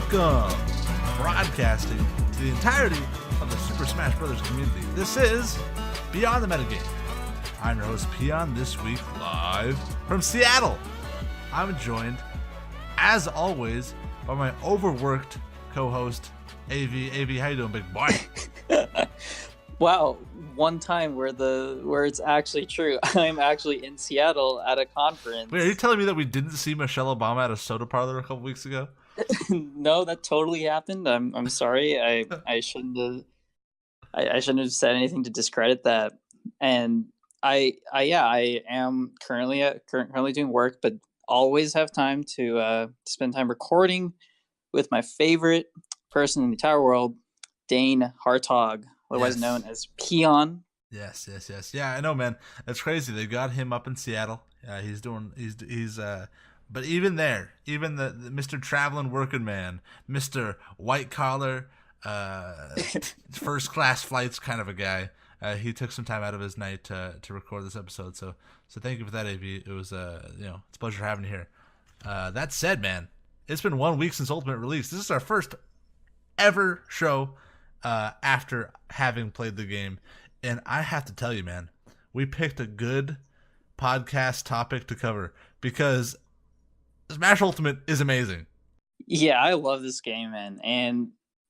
Welcome, broadcasting to the entirety of the Super Smash Bros. Community. This is Beyond the Metagame. I'm your host, Peon, this week live from Seattle. I'm joined, as always, by my overworked co-host, Abhi. Abhi, how you doing, big boy? Wow, one time where it's actually true. I'm actually in Seattle at a conference. Wait, are you telling me that we didn't see Michelle Obama at a soda parlor a couple weeks ago? No, that totally happened. I'm sorry. I shouldn't have said anything to discredit that. And I am currently doing work, but always have time to spend time recording with my favorite person in the entire world, Dane Hartog, otherwise known as Peon. Yes. Yeah, I know, man. That's crazy. They got him up in Seattle. But even there, even the Mr. Traveling Working Man, Mr. White Collar, first class flights kind of a guy, he took some time out of his night to record this episode. So thank you for that, AB. It was it's a pleasure having you here. That said, man, it's been 1 week since Ultimate release. This is our first ever show after having played the game, and I have to tell you, man, we picked a good podcast topic to cover because Smash Ultimate is amazing. Yeah, I love this game, man. And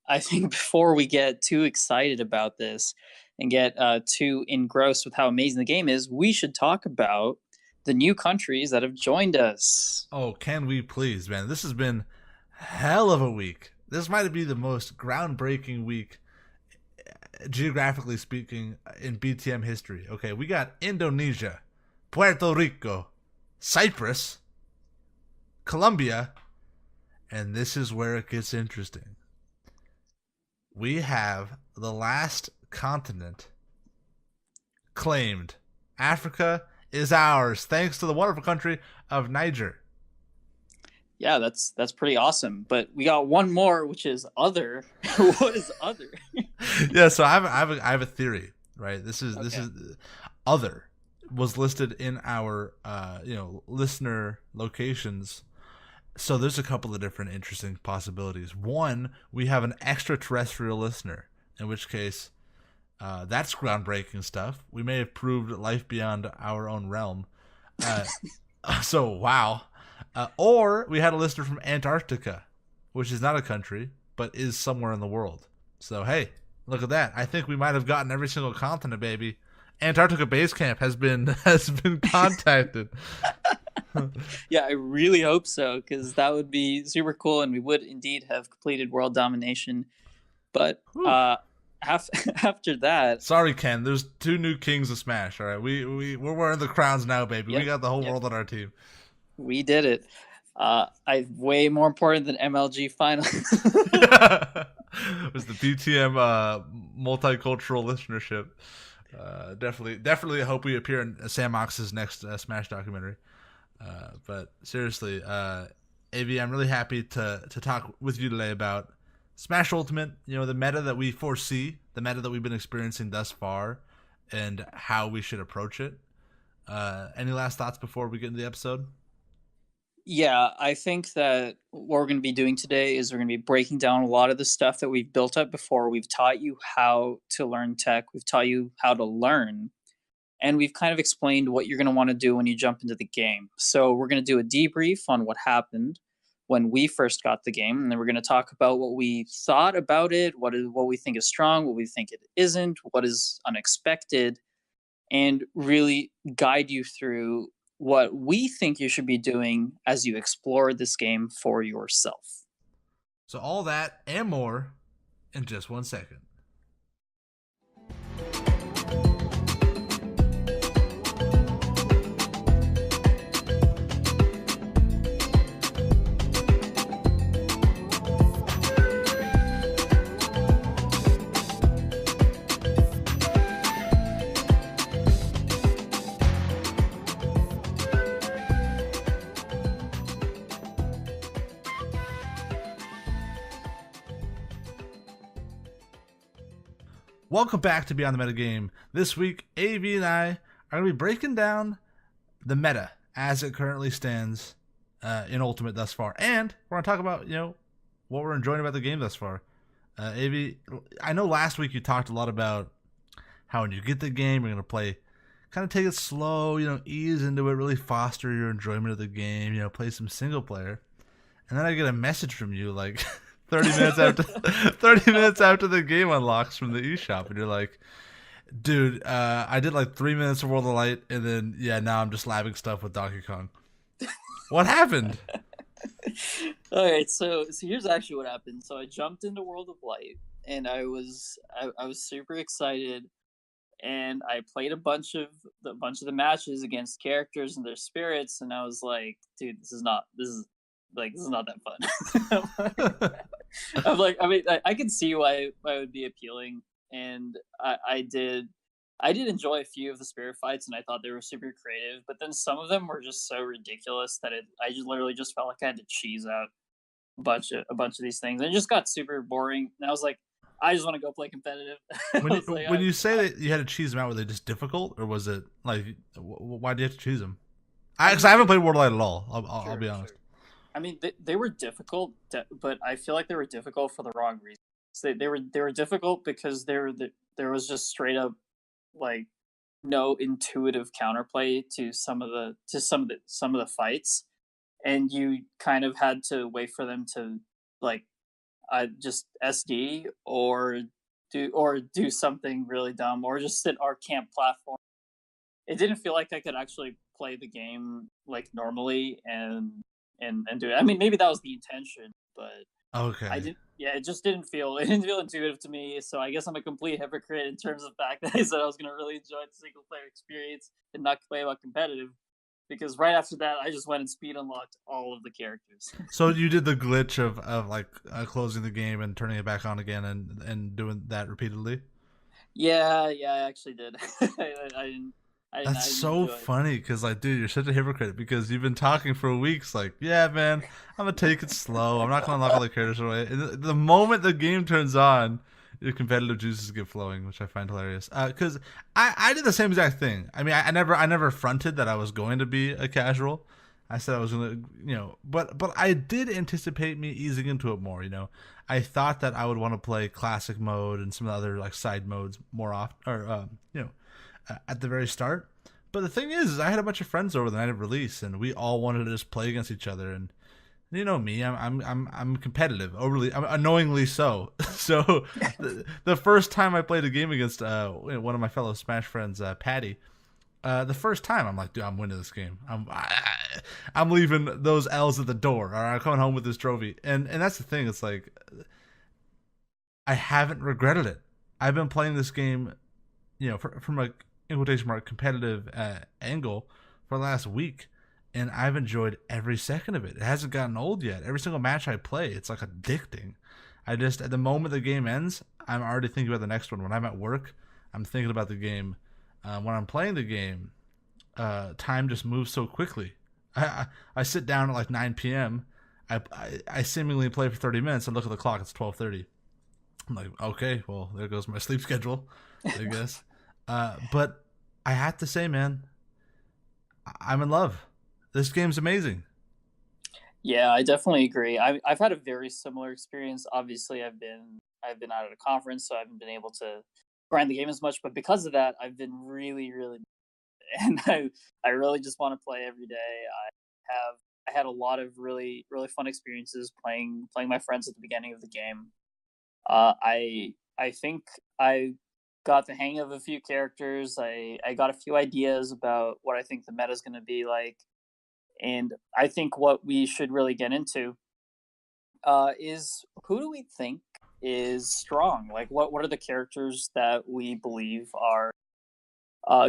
I think before we get too excited about this and get too engrossed with how amazing the game is, we should talk about the new countries that have joined us. Oh, can we please, man? This has been hell of a week. This might be the most groundbreaking week, geographically speaking, in BTM history. Okay, we got Indonesia, Puerto Rico, Cyprus, Colombia, and this is where it gets interesting. We have the last continent claimed. Africa is ours, thanks to the wonderful country of Niger. Yeah, that's pretty awesome. But we got one more, which is other. What is other? Yeah, so I have a theory, right? This is other was listed in our listener locations. So there's a couple of different interesting possibilities. One, we have an extraterrestrial listener, in which case that's groundbreaking stuff. We may have proved life beyond our own realm. So, wow. Or we had a listener from Antarctica, which is not a country, but is somewhere in the world. So, hey, look at that. I think we might have gotten every single continent, baby. Antarctica Base Camp has been contacted. Yeah, I really hope so, because that would be super cool, and we would indeed have completed world domination. But after that, sorry, Ken. There's 2 new kings of Smash. All right, we're wearing the crowns now, baby. We got the whole world on our team. We did it. Way more important than MLG final. It was the BTM multicultural listenership. Definitely hope we appear in Sam Ox's next Smash documentary. But seriously, Avi, I'm really happy to talk with you today about Smash Ultimate, the meta that we foresee, the meta that we've been experiencing thus far, and how we should approach it. Any last thoughts before we get into the episode? Yeah, I think that what we're going to be doing today is we're going to be breaking down a lot of the stuff that we've built up before. We've taught you how to learn tech. We've taught you how to learn. And we've kind of explained what you're going to want to do when you jump into the game. So we're going to do a debrief on what happened when we first got the game. And then we're going to talk about what we thought about it, what we think is strong, what we think it isn't, what is unexpected, and really guide you through what we think you should be doing as you explore this game for yourself. So all that and more in just 1 second. Welcome back to Beyond the Metagame. This week, AV and I are going to be breaking down the meta as it currently stands in Ultimate thus far. And we're going to talk about, what we're enjoying about the game thus far. Avi, I know last week you talked a lot about how when you get the game, you're gonna play, kind of take it slow, ease into it, really foster your enjoyment of the game, play some single player. And then I get a message from you like 30 minutes after 30 minutes after the game unlocks from the eShop, and you're like, dude, I did like 3 minutes of World of Light, and then now I'm just labbing stuff with Donkey Kong. What happened? All right, so here's actually what happened. So I jumped into World of Light, and I was super excited, and I played a bunch of the matches against characters and their spirits, and I was like, dude, this is not that fun. I'm like, I mean, I can see why it would be appealing, and I did enjoy a few of the spirit fights, and I thought they were super creative. But then some of them were just so ridiculous that I just literally just felt like I had to cheese out a bunch of these things, and it just got super boring. And I was like, I just want to go play competitive. When you say that you had to choose them out, were they just difficult, or was it like, why do you have to choose them? Because I haven't played World of Light at all. I'll be honest. Sure. I mean, they were difficult, but I feel like they were difficult for the wrong reasons. They were difficult because there was just straight up like no intuitive counterplay to some of the fights, and you kind of had to wait for them to like just SD or do something really dumb, or just sit our camp platform. It didn't feel like I could actually play the game like normally and do it. I mean, maybe that was the intention, but okay. it just didn't feel intuitive to me. So I guess I'm a complete hypocrite in terms of the fact that I said I was going to really enjoy the single player experience and not play about competitive, because right after that I just went and speed unlocked all of the characters. So you did the glitch of like closing the game and turning it back on again and doing that repeatedly? Yeah, I actually did. I didn't. That's so funny because, like, dude, you're such a hypocrite because you've been talking for weeks, like, yeah, man, I'm gonna take it slow. I'm not gonna unlock all the characters away. And the moment the game turns on, your competitive juices get flowing, which I find hilarious. Because I did the same exact thing. I mean, I never fronted that I was going to be a casual. I said I was gonna, but I did anticipate me easing into it more. I thought that I would want to play classic mode and some of the other like side modes more often, or at the very start. But the thing is I had a bunch of friends over the night of release, and we all wanted to just play against each other. And you know me, I'm competitive, overly, I'm annoyingly so. So the first time I played a game against one of my fellow Smash friends, Patty, the first time I'm like, dude, I'm winning this game. I'm leaving those L's at the door, or I'm coming home with this trophy. And that's the thing. It's like I haven't regretted it. I've been playing this game, from a in quotation mark competitive angle for the last week, and I've enjoyed every second of it. It hasn't gotten old yet. Every single match I play, it's like addicting. I just, at the moment the game ends, I'm already thinking about the next one. When I'm at work, I'm thinking about the game. When I'm playing the game, time just moves so quickly. I sit down at like 9 p.m. I seemingly play for 30 minutes and look at the clock. It's 12:30. I'm like, okay, well, there goes my sleep schedule, I guess. But I have to say, man, I'm in love. This game's amazing. Yeah, I definitely agree. I've had a very similar experience. Obviously, I've been out at a conference, so I haven't been able to grind the game as much. But because of that, I've been really, really, and I really just want to play every day. I had a lot of really, really fun experiences playing my friends at the beginning of the game. I think I got the hang of a few characters. I got a few ideas about what I think the meta is going to be like, and I think what we should really get into is, who do we think is strong? Like, what are the characters that we believe are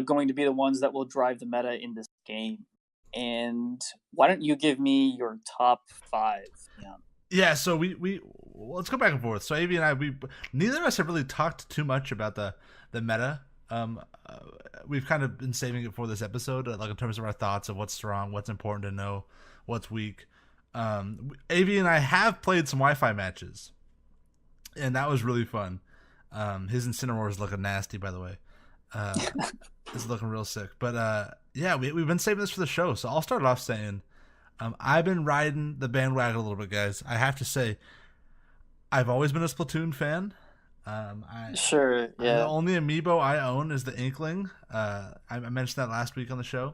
going to be the ones that will drive the meta in this game? And why don't you give me your top 5? Yeah, so we let's go back and forth. So Avi and I, neither of us have really talked too much about the meta. We've kind of been saving it for this episode, like in terms of our thoughts of what's strong, what's important to know, what's weak. Avi and I have played some Wi-Fi matches, and that was really fun. His Incineroar is looking nasty, by the way. It's looking real sick. But yeah, we've been saving this for the show, so I'll start off saying, I've been riding the bandwagon a little bit, guys. I have to say, I've always been a Splatoon fan. Sure, The yeah, only amiibo I own is the Inkling. I mentioned that last week on the show,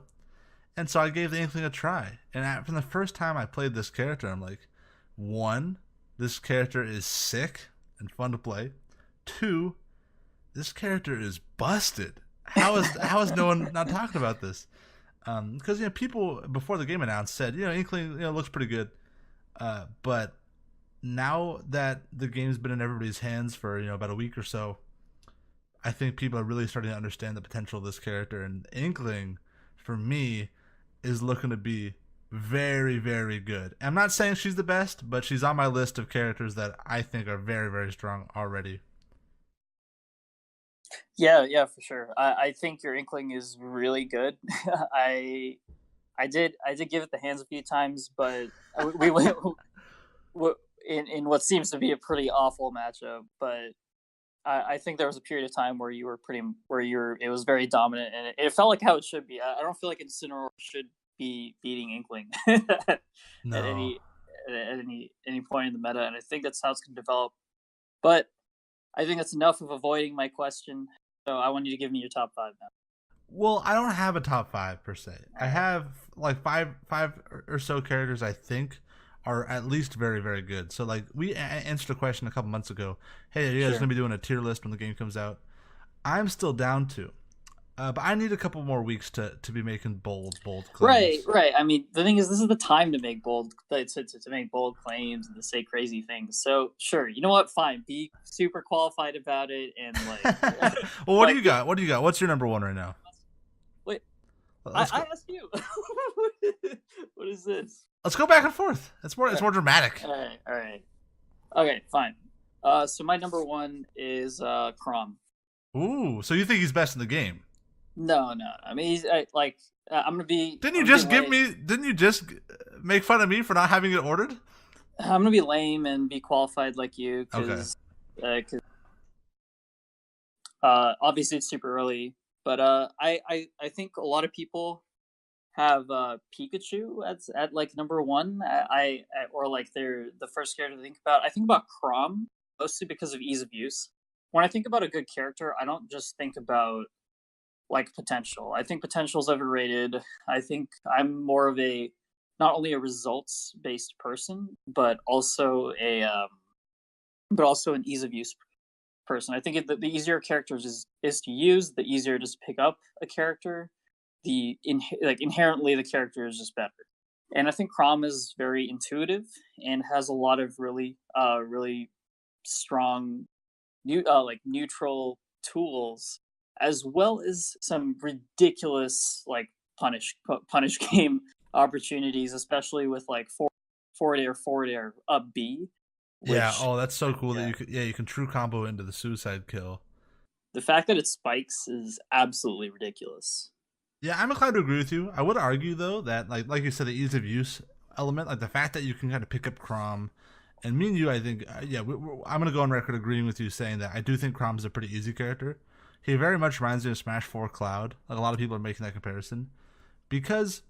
and so I gave the Inkling a try. And from the first time I played this character, I'm like, one, this character is sick and fun to play. Two, this character is busted. How is no one not talking about this? Because people before the game announced said Inkling looks pretty good, but now that the game's been in everybody's hands for about a week or so, I think people are really starting to understand the potential of this character. And Inkling, for me, is looking to be very, very good. I'm not saying she's the best, but she's on my list of characters that I think are very, very strong already. yeah, for sure. I think your Inkling is really good. I I did give it the hands a few times, but we went in what seems to be a pretty awful matchup. But I think there was a period of time where you were it was very dominant, and it felt like how it should be. I don't feel like Incineroar should be beating Inkling at No. any point in the meta, and I think that's how it's going to develop. But I think that's enough of avoiding my question. So I want you to give me your top five now. Well, I don't have a top five per se. I have like five or so characters I think are at least very, very good. So like we answered a question a couple months ago. Hey, are you guys Sure. gonna be doing a tier list when the game comes out? I'm still down to, but I need a couple more weeks to be making bold Right, claims. right. I mean, the thing is, this is the time to make to make bold claims and to say crazy things. So sure, you know what? Fine, be super qualified about it and Well, what do like you got? What do you got? What's your number one right now? wait. Let's I go. asked you. What is this? Let's go back and forth. It's more dramatic. All right. Okay, fine. So my number one is Crom. Ooh, so you think he's best in the game? No, no. I mean, he's I'm gonna be. Didn't I'm you gonna be just give lame. me? Didn't you just make fun of me for not having it ordered? I'm gonna be lame and be qualified like you Okay. because obviously it's super early. But I think a lot of people have Pikachu at like number one. Or like they're the first character to think about. I think about Crom mostly because of ease of use. When I think about a good character, I don't just think about like potential. I think potential is overrated. I think I'm more of a not only a results based person, but also an ease of use person. I think the easier characters is to use, the easier it is to pick up a character. Inherently the character is just better. And I think Crom is very intuitive and has a lot of really strong neutral tools, as well as some ridiculous like punish game opportunities, especially with like forward air up B, Yeah. which Oh, that's so cool that yeah, you can true combo into the suicide kill. the fact that it spikes is absolutely ridiculous. Yeah, I'm inclined to agree with you. I would argue though that like you said, the ease of use element, like the fact that you can kind of pick up Crom, and me and you, I think, I'm gonna go on record agreeing with you saying that I do think Crom's a pretty easy character. He very much reminds me of Smash 4 Cloud. Like a lot of people are making that comparison because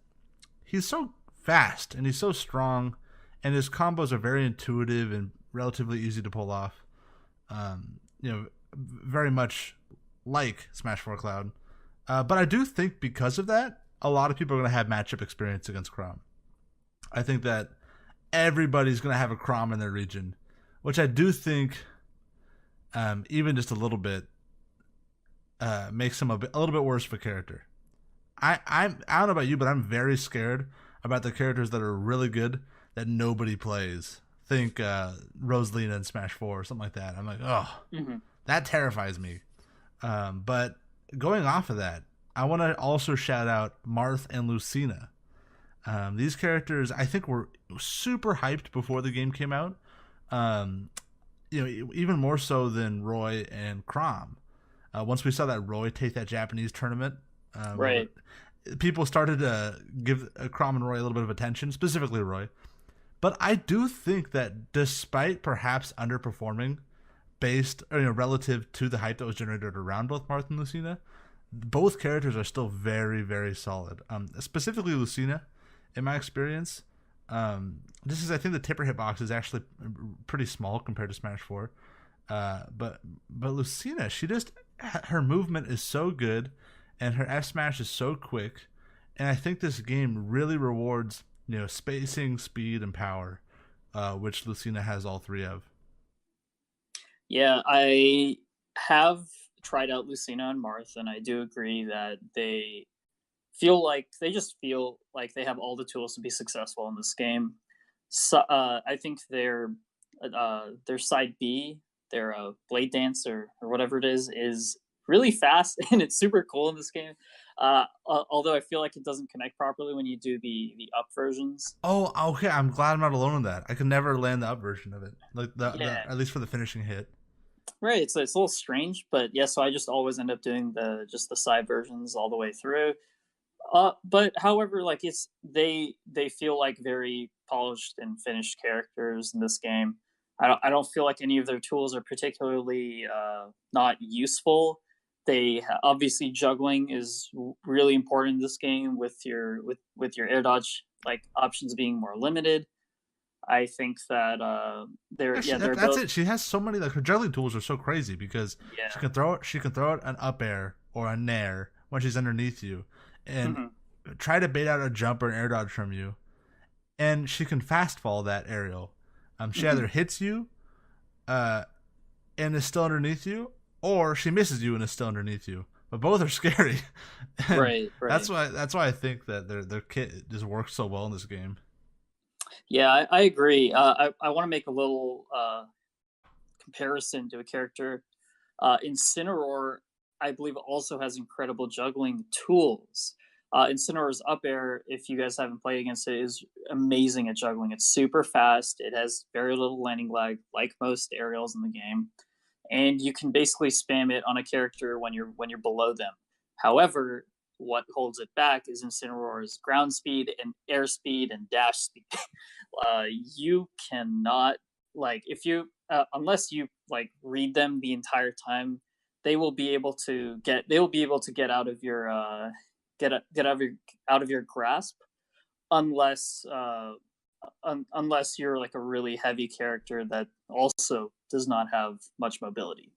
he's so fast and he's so strong, and his combos are very intuitive and relatively easy to pull off. Very much like Smash 4 Cloud. But I do think because of that, a lot of people are going to have matchup experience against Crom. I think that everybody's going to have a Crom in their region, which I do think, even just a little bit, makes him a little bit worse of a character. I don't know about you, but I'm very scared about the characters that are really good that nobody plays. Think Rosalina in Smash 4 or something like that. I'm like, oh, Mm-hmm. that terrifies me. But going off of that, I want to also shout out Marth and Lucina. These characters, I think, were super hyped before the game came out. Um, even more so than Roy and Crom. Once we saw that Roy take that Japanese tournament, Right. people started to give Crom and Roy a little bit of attention, specifically Roy. But I do think that despite perhaps underperforming based relative to the hype that was generated around both Marth and Lucina, both characters are still very, very solid. Specifically Lucina, in my experience, This is, I think, the tipper hitbox is actually pretty small compared to Smash Four. But Lucina, she just her movement is so good, and her F smash is so quick, and I think this game really rewards spacing, speed, and power, which Lucina has all three of. Yeah, I have tried out Lucina and Marth, and I do agree that they just feel like they have all the tools to be successful in this game. So, I think their side B, their blade dance or whatever it is really fast and it's super cool in this game. Although I feel like it doesn't connect properly when you do the up versions. Oh, okay. I'm glad I'm not alone in that. I could never land the up version of it, like the Yeah, at least for the finishing hit. right. It's a little strange, but yeah. So I just always end up doing the side versions all the way through. But however, like they feel like very polished and finished characters in this game. I don't feel like any of their tools are particularly not useful. Obviously juggling is really important in this game with your air dodge like options being more limited. I think that Yeah, they're that's both it. She has so many, like her juggling tools are so crazy because yeah. she can throw it an up air or a nair when she's underneath you, and Mm-hmm. try to bait out a jump or an air dodge from you, and she can fast fall that aerial. She Mm-hmm. either hits you, uh, and is still underneath you, or she misses you and is still underneath you. But both are scary, and Right, right. that's why I think that their kit just works so well in this game. Yeah, I agree. I want to make a little comparison to a character. Incineroar, I believe, also has incredible juggling tools. Incineroar's up air, if you guys haven't played against it, is amazing at juggling. It's super fast. It has very little landing lag, like most aerials in the game, and you can basically spam it on a character when you're below them. However, what holds it back is Incineroar's ground speed and air speed and dash speed. You cannot like if you unless you like read them the entire time, they will be able to get out of your get out of your grasp unless unless you're like a really heavy character that also does not have much mobility.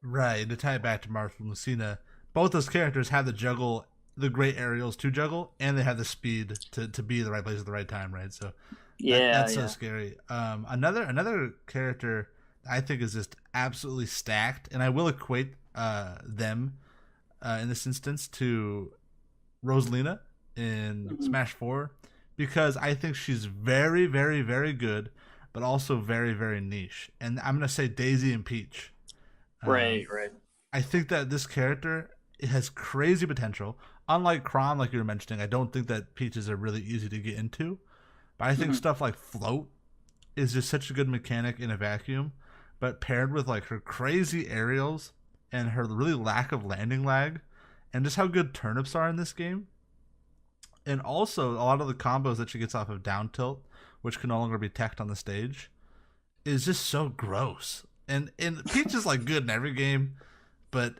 Right. To tie it back to Martha and Lucina, both those characters have the juggle, the great aerials to juggle, and they have the speed to be in the right place at the right time. Right. So Yeah, that's so yeah. scary. Another character I think is just absolutely stacked, and I will equate them in this instance to Rosalina in Mhm. Smash Four because I think she's very, very, very good, but also very, very niche. And I'm gonna say Daisy and Peach. Right, Um, right. I think that this character it has crazy potential. Unlike Kron, like you were mentioning, I don't think that Peaches are really easy to get into. But I think Mhm. stuff like Float is just such a good mechanic in a vacuum. But paired with like her crazy aerials and her really lack of landing lag, and just how good turnips are in this game, and also a lot of the combos that she gets off of down tilt, which can no longer be teched on the stage, is just so gross. And Peach is like good in every game, but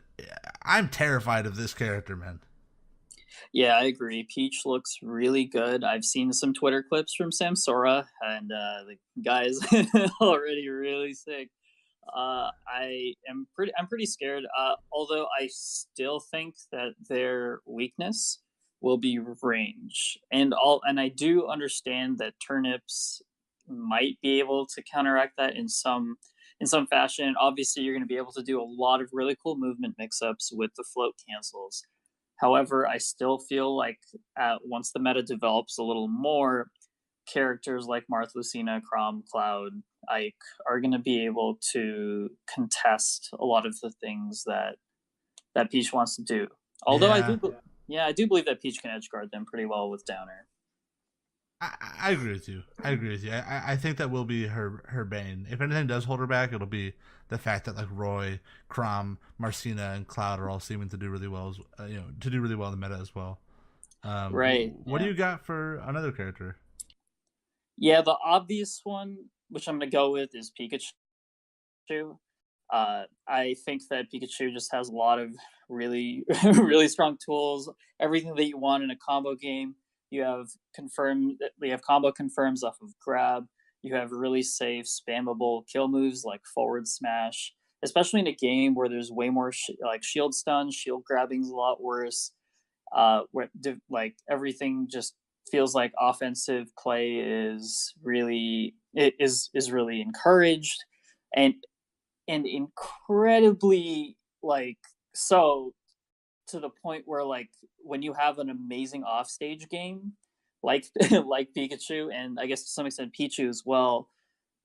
I'm terrified of this character, man. Yeah, I agree. Peach looks really good. I've seen some Twitter clips from Samsora, and the guy's already really sick. I'm pretty scared. Although I still think that their weakness will be range, and I do understand that turnips might be able to counteract that in some fashion. Obviously, you're going to be able to do a lot of really cool movement mix-ups with the float cancels. However, I still feel like once the meta develops a little more, characters like Marth, Lucina, Crom, Cloud, Ike are going to be able to contest a lot of the things that Peach wants to do. Although Yeah, yeah, I do believe that Peach can edge guard them pretty well with Downer. I agree with you. I agree with you. I think that will be her bane. If anything does hold her back, it'll be the fact that like Roy, Crom, Marcina, and Cloud are all seeming to do really well, to do really well in the meta as well. Right. What do Yeah. you got for another character? Yeah. The obvious one, which I'm going to go with, is Pikachu. I think that Pikachu just has a lot of really, really strong tools. Everything that you want in a combo game. You have combo confirms off of grab. You have really safe spammable kill moves like forward smash, especially in a game where there's way more like shield stun. Shield grabbing's a lot worse. Where like everything just feels like offensive play is really really encouraged, and incredibly like so, to the point where like when you have an amazing offstage game like like Pikachu, and I guess to some extent Pichu as well,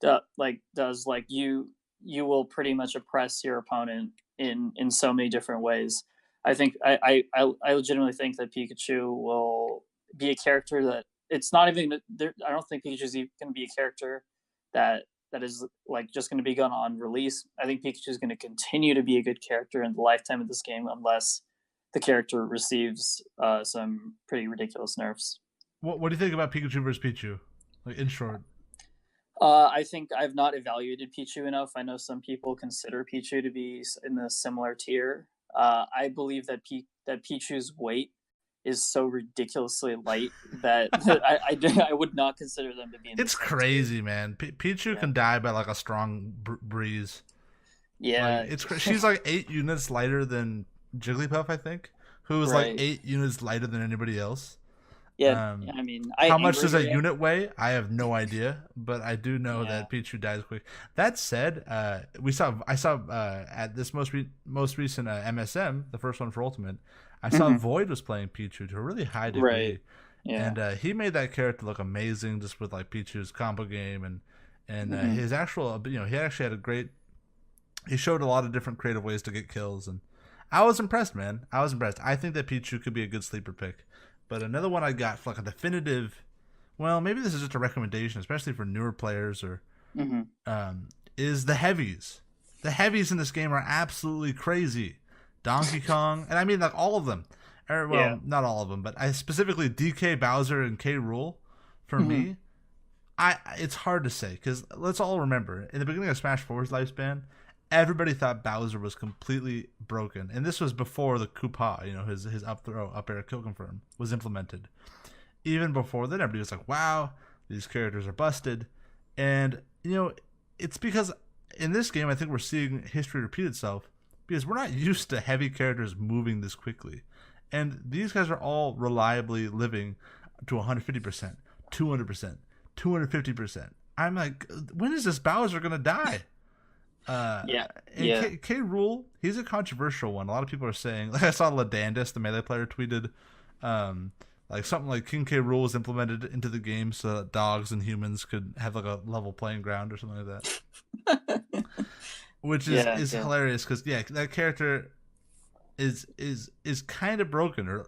does like you will pretty much oppress your opponent in so many different ways. I think I legitimately think that Pikachu will be a character that it's not even there. I don't think Pikachu's even going to be a character that is like just going to be gone on release. I think Pikachu is going to continue to be a good character in the lifetime of this game, unless the character receives some pretty ridiculous nerfs. What do you think about Pikachu versus Pichu? Like in short. I think I've not evaluated Pichu enough. I know some people consider Pichu to be in the similar tier. I believe that Pichu's weight is so ridiculously light that I would not consider them to be in It's crazy, tier. Man. Pichu can die by like a strong breeze. Yeah. Like, she's like 8 units lighter than Jigglypuff, I think, who is like 8 units lighter than anybody else. Yeah, I mean, how much does a unit weigh? I have no idea, but I do know that Pichu dies quick. That said, I saw at this most recent MSM, the first one for Ultimate, I saw Void was playing Pichu to a really high degree, right. Yeah. And he made that character look amazing just with like Pichu's combo game and his actual, he actually had a great. He showed a lot of different creative ways to get kills, and I was impressed, man. I was impressed. I think that Pichu could be a good sleeper pick. But another one I got for like a definitive, well, maybe this is just a recommendation, especially for newer players, or is the heavies. The heavies in this game are absolutely crazy. Donkey Kong, and I mean like all of them. Not all of them, but I specifically DK, Bowser, and K. Rool. For me, it's hard to say because let's all remember in the beginning of Smash 4's lifespan, everybody thought Bowser was completely broken, and this was before the Koopa, his up throw, up air, kill confirm was implemented. Even before then, everybody was like, "Wow, these characters are busted," and it's because in this game, I think we're seeing history repeat itself because we're not used to heavy characters moving this quickly, and these guys are all reliably living to 150%, 200%, 250%. I'm like, when is this Bowser gonna die? K. Rool, he's a controversial one. A lot of people are saying, like I saw Ladandis, the Melee player, tweeted like something like King K. Rool was implemented into the game so that dogs and humans could have like a level playing ground or something like that. Which is hilarious because that character is kind of broken,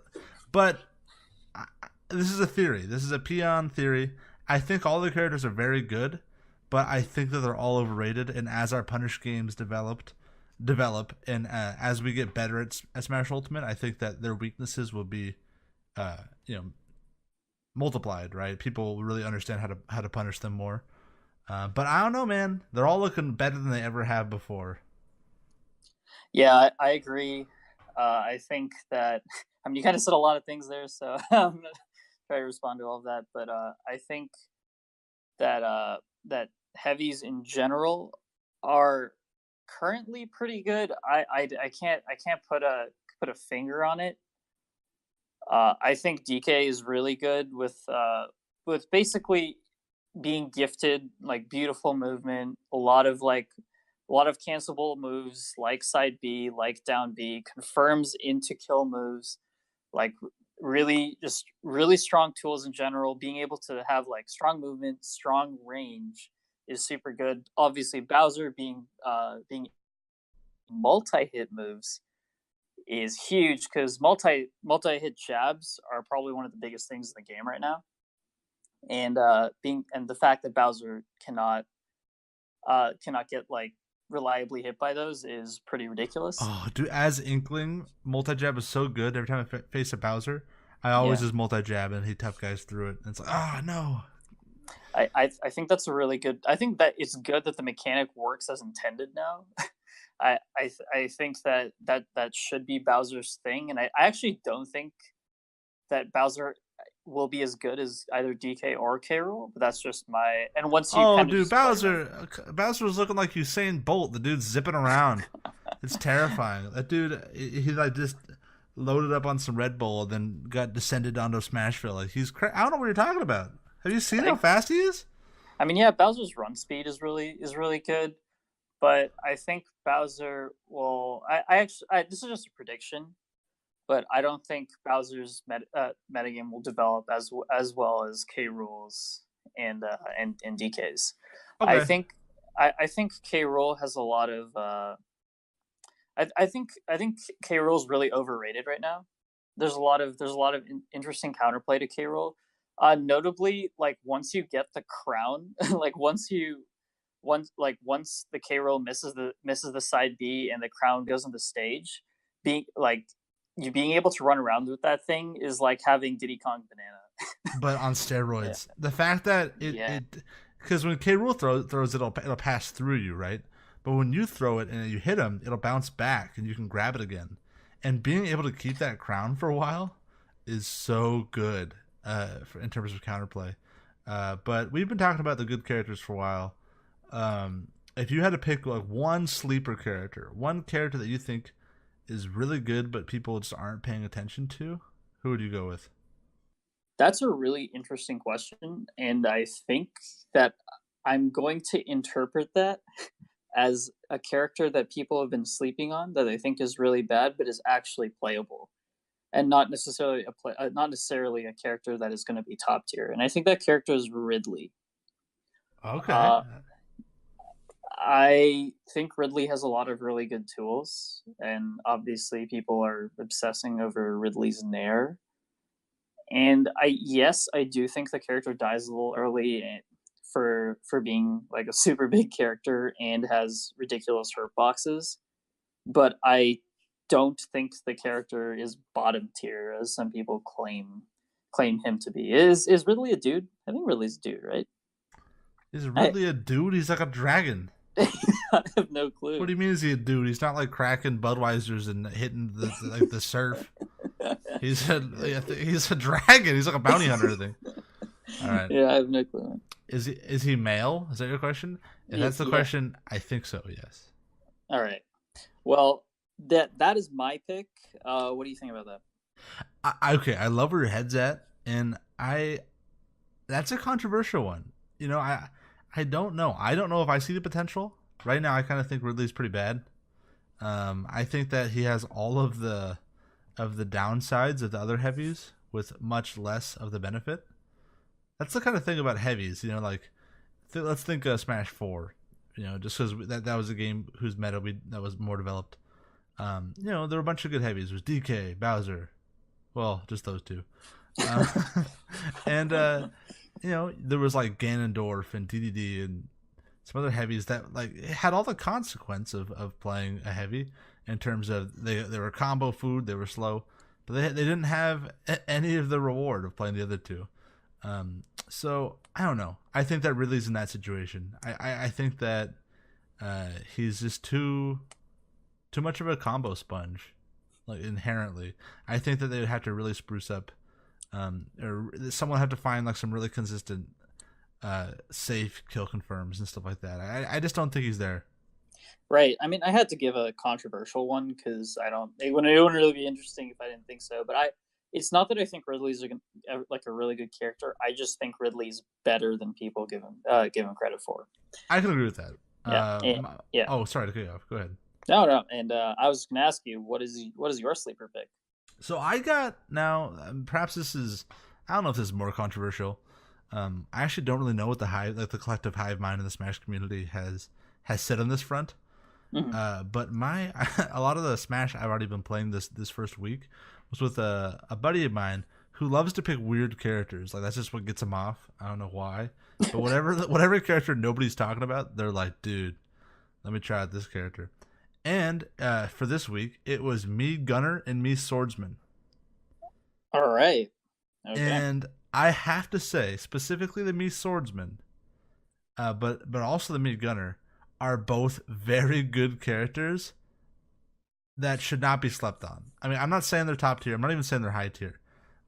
but this is a theory. This is a Peon theory. I think all the characters are very good, but I think that they're all overrated. And as our Punish games develop, and as we get better at Smash Ultimate, I think that their weaknesses will be, multiplied. Right? People will really understand how to punish them more. But I don't know, man. They're all looking better than they ever have before. Yeah, I agree. I think that you kind of said a lot of things there, so I'm gonna try to respond to all of that. But I think that that heavies in general are currently pretty good. I can't put a finger on it. I think DK is really good with basically being gifted like beautiful movement, a lot of cancelable moves like side B, like down B, confirms into kill moves, like really strong tools in general. Being able to have like strong movement, strong range is super good. Obviously, Bowser being multi-hit moves is huge because multi-hit jabs are probably one of the biggest things in the game right now. And the fact that Bowser cannot get like reliably hit by those is pretty ridiculous. Oh, dude, as Inkling, multi-jab is so good. Every time I face a Bowser, I always just multi-jab and he tough guys through it. And it's like, no. I think that's a really good. I think that it's good that the mechanic works as intended now. I think that should be Bowser's thing, and I actually don't think that Bowser will be as good as either DK or K. Rool, but that's just my. And once you Oh, kind of dude, just play them, Bowser was looking like Usain Bolt. The dude's zipping around. It's terrifying. That dude, he like just loaded up on some Red Bull, then got descended onto Smashville. Like I don't know what you're talking about. Have you I seen how think. fast he is? I mean, yeah, Bowser's run speed is really good, but I think Bowser will. I actually, this is just a prediction, but I don't think Bowser's metagame will develop as well as K. Rool's and DK's. I Okay. think I think K. Rool has a lot of. I think K. Rool's really overrated right now. There's a lot of interesting counterplay to K. Rool. Notably, like once you get the crown, like once the K. Rool misses the side B and the crown goes on the stage, being like you being able to run around with that thing is like having Diddy Kong Banana. But on Yeah, steroids. The fact that yeah, because when K. Rool throws it, it'll pass through you, right? But when you throw it and you hit him, it'll bounce back and you can grab it again. And being able to keep that crown for a while is so good in terms of counterplay. But we've been talking about the good characters for a while. If you had to pick like one sleeper character, one character that you think is really good but people just aren't paying attention to, who would you go with? that's a really interesting question, and I think that I'm going to interpret that as a character that people have been sleeping on that I think is really bad, but is actually playable, and not necessarily a character that is going to be top tier. And I think that character is Ridley. Okay. Uh, I think Ridley has a lot of really good tools, and obviously people are obsessing over Ridley's Nair. And I do think the character dies a little early for being like a super big character and has ridiculous hurt boxes. But I don't think the character is bottom tier as some people claim him to be. Is Ridley a dude? I think Ridley's a dude, right? Is I, Ridley a dude? He's like a dragon. I have no What clue. do you mean is he a dude? He's not like cracking Budweisers and hitting like the surf. He's a dragon. He's like a bounty hunter thing. All right. Yeah, I have no clue. Is he male? Is that your question? If that's the Yeah. question, I think so. Yes. All right. Well, that is my pick. What do you think about that? Okay. I love where your head's at, and that's a controversial one. I don't know. I don't know if I see the potential right now. I kind of think Ridley's pretty bad. I think that he has all of the downsides of the other heavies with much less of the benefit. That's the kind of thing about heavies, like let's think Smash 4, just because that was a game whose meta that was more developed. There were a bunch of good heavies. There was DK, Bowser, well, just those two. Um, and there was like Ganondorf and DDD and some other heavies that like had all the consequence of playing a heavy in terms of they were combo food, they were slow, but they didn't have any of the reward of playing the other two. So I don't know. I think that Ridley's in that situation. I think that he's just too much of a combo sponge, like inherently. I think that they would have to really spruce up, or someone have to find like some really consistent, safe kill confirms and stuff like that. I just don't think he's there. Right. I mean, I had to give a controversial one because it wouldn't really be interesting if I didn't think so. But it's not that I think Ridley's like a really good character. I just think Ridley's better than people give him credit for. I can agree with that. Yeah. Yeah. Oh, sorry to cut you off. Go ahead. No, no. And I was going to ask you, what is your sleeper pick? So I got now. Perhaps this is. I don't know if this is more controversial. I actually don't really know what the collective hive mind in the Smash community has said on this front. Mm-hmm. But a lot of the Smash I've already been playing this first week was with a buddy of mine who loves to pick weird characters. Like that's just what gets him off. I don't know why, but whatever character nobody's talking about, they're like, dude, let me try out this character. And for this week, it was me Gunner and me Swordsman. All right. Okay. And I have to say, specifically the me Swordsman, but also the me Gunner are both very good characters that should not be slept on. I mean, I'm not saying they're top tier. I'm not even saying they're high tier.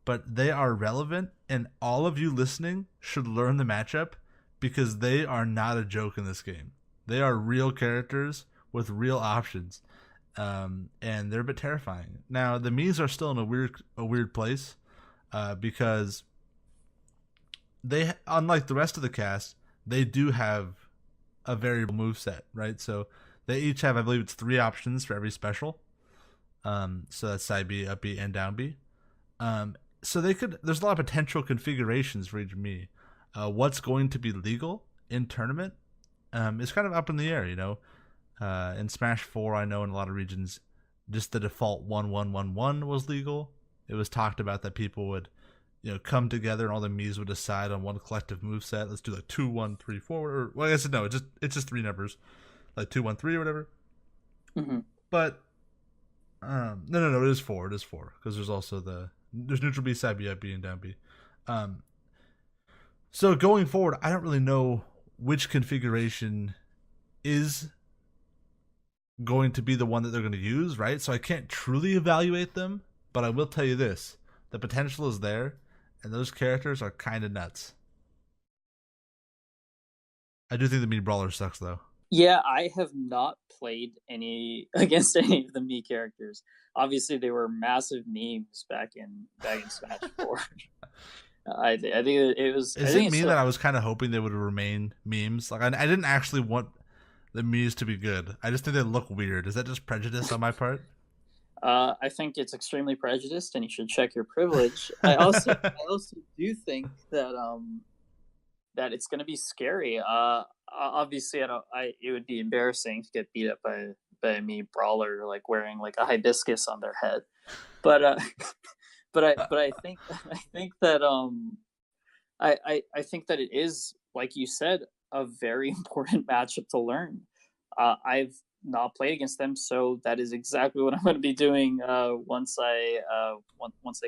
but they are relevant, and all of you listening should learn the matchup because they are not a joke in this game. They are real characters with real options, and they're a bit terrifying. Now the Mii's are still in a weird place because they, unlike the rest of the cast, they do have a variable move set, right? So they each have, I believe it's 3 options for every special. So that's side B, up B, and down B. So they could. There's a lot of potential configurations for each Mii. What's going to be legal in tournament is kind of up in the air. In Smash 4, I know in a lot of regions, just the default 1-1-1-1 was legal. It was talked about that people would, come together and all the Mii's would decide on one collective move set. Let's do like 2-1-3-4. Or, well, I guess no, it's just 3 numbers, like 2-1-3 or whatever. Mm-hmm. But no, it is 4. It is 4 because there's also there's neutral B, side B, up B, and down B. So going forward, I don't really know which configuration is going to be the one that they're going to use, right? So I can't truly evaluate them, but I will tell you this: the potential is there, and those characters are kind of nuts. I do think the Mii Brawler sucks, though. Yeah, I have not played against any of the Mii characters. Obviously, they were massive memes back in Smash 4. I think it was. Is it me that I was kind of hoping they would remain memes? Like I didn't actually want the Mii's to be good. I just think they look weird. Is that just prejudice on my part? I think it's extremely prejudiced, and you should check your privilege. I also do think that that it's going to be scary. Obviously, it would be embarrassing to get beat up by a Mii Brawler like wearing like a hibiscus on their head, but I think that I think that it is, like you said, a very important matchup to learn. I've not played against them, so that is exactly what I'm going to be doing once I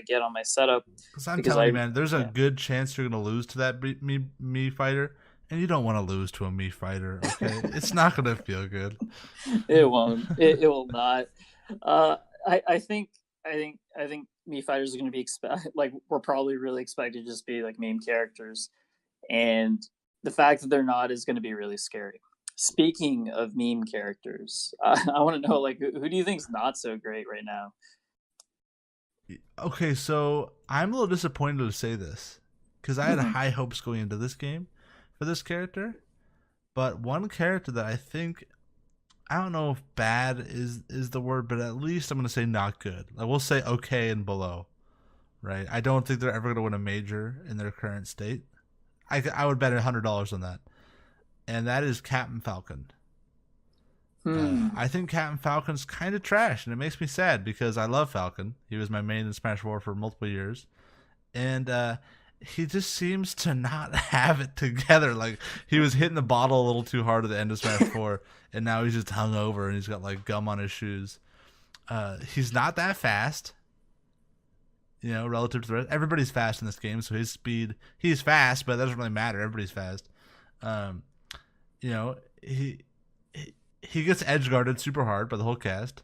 get on my setup. Because I'm telling you, man, there's a good chance you're going to lose to that Mii fighter, and you don't want to lose to a Mii fighter. Okay, it's not going to feel good. It won't. It will not. I think Mii fighters are going to be we're probably really expected to just be like meme characters, and the fact that they're not is going to be really scary. Speaking of meme characters, I want to know, like, who do you think's not so great right now? Okay, so I'm a little disappointed to say this because I had high hopes going into this game for this character, but one character that I think, I don't know if bad is the word, but at least I'm going to say not good. I will say okay and below, right? I don't think they're ever going to win a major in their current state. I would bet $100 on that. And that is Captain Falcon. I think Captain Falcon's kind of trash, and it makes me sad because I love Falcon. He was my main in Smash 4 for multiple years. And he just seems to not have it together. Like, he was hitting the bottle a little too hard at the end of Smash 4, and now he's just hungover and he's got, like, gum on his shoes. He's not that fast, relative to the rest. Everybody's fast in this game, so his speed, he's fast, but it doesn't really matter. Everybody's fast. He gets edge guarded super hard by the whole cast.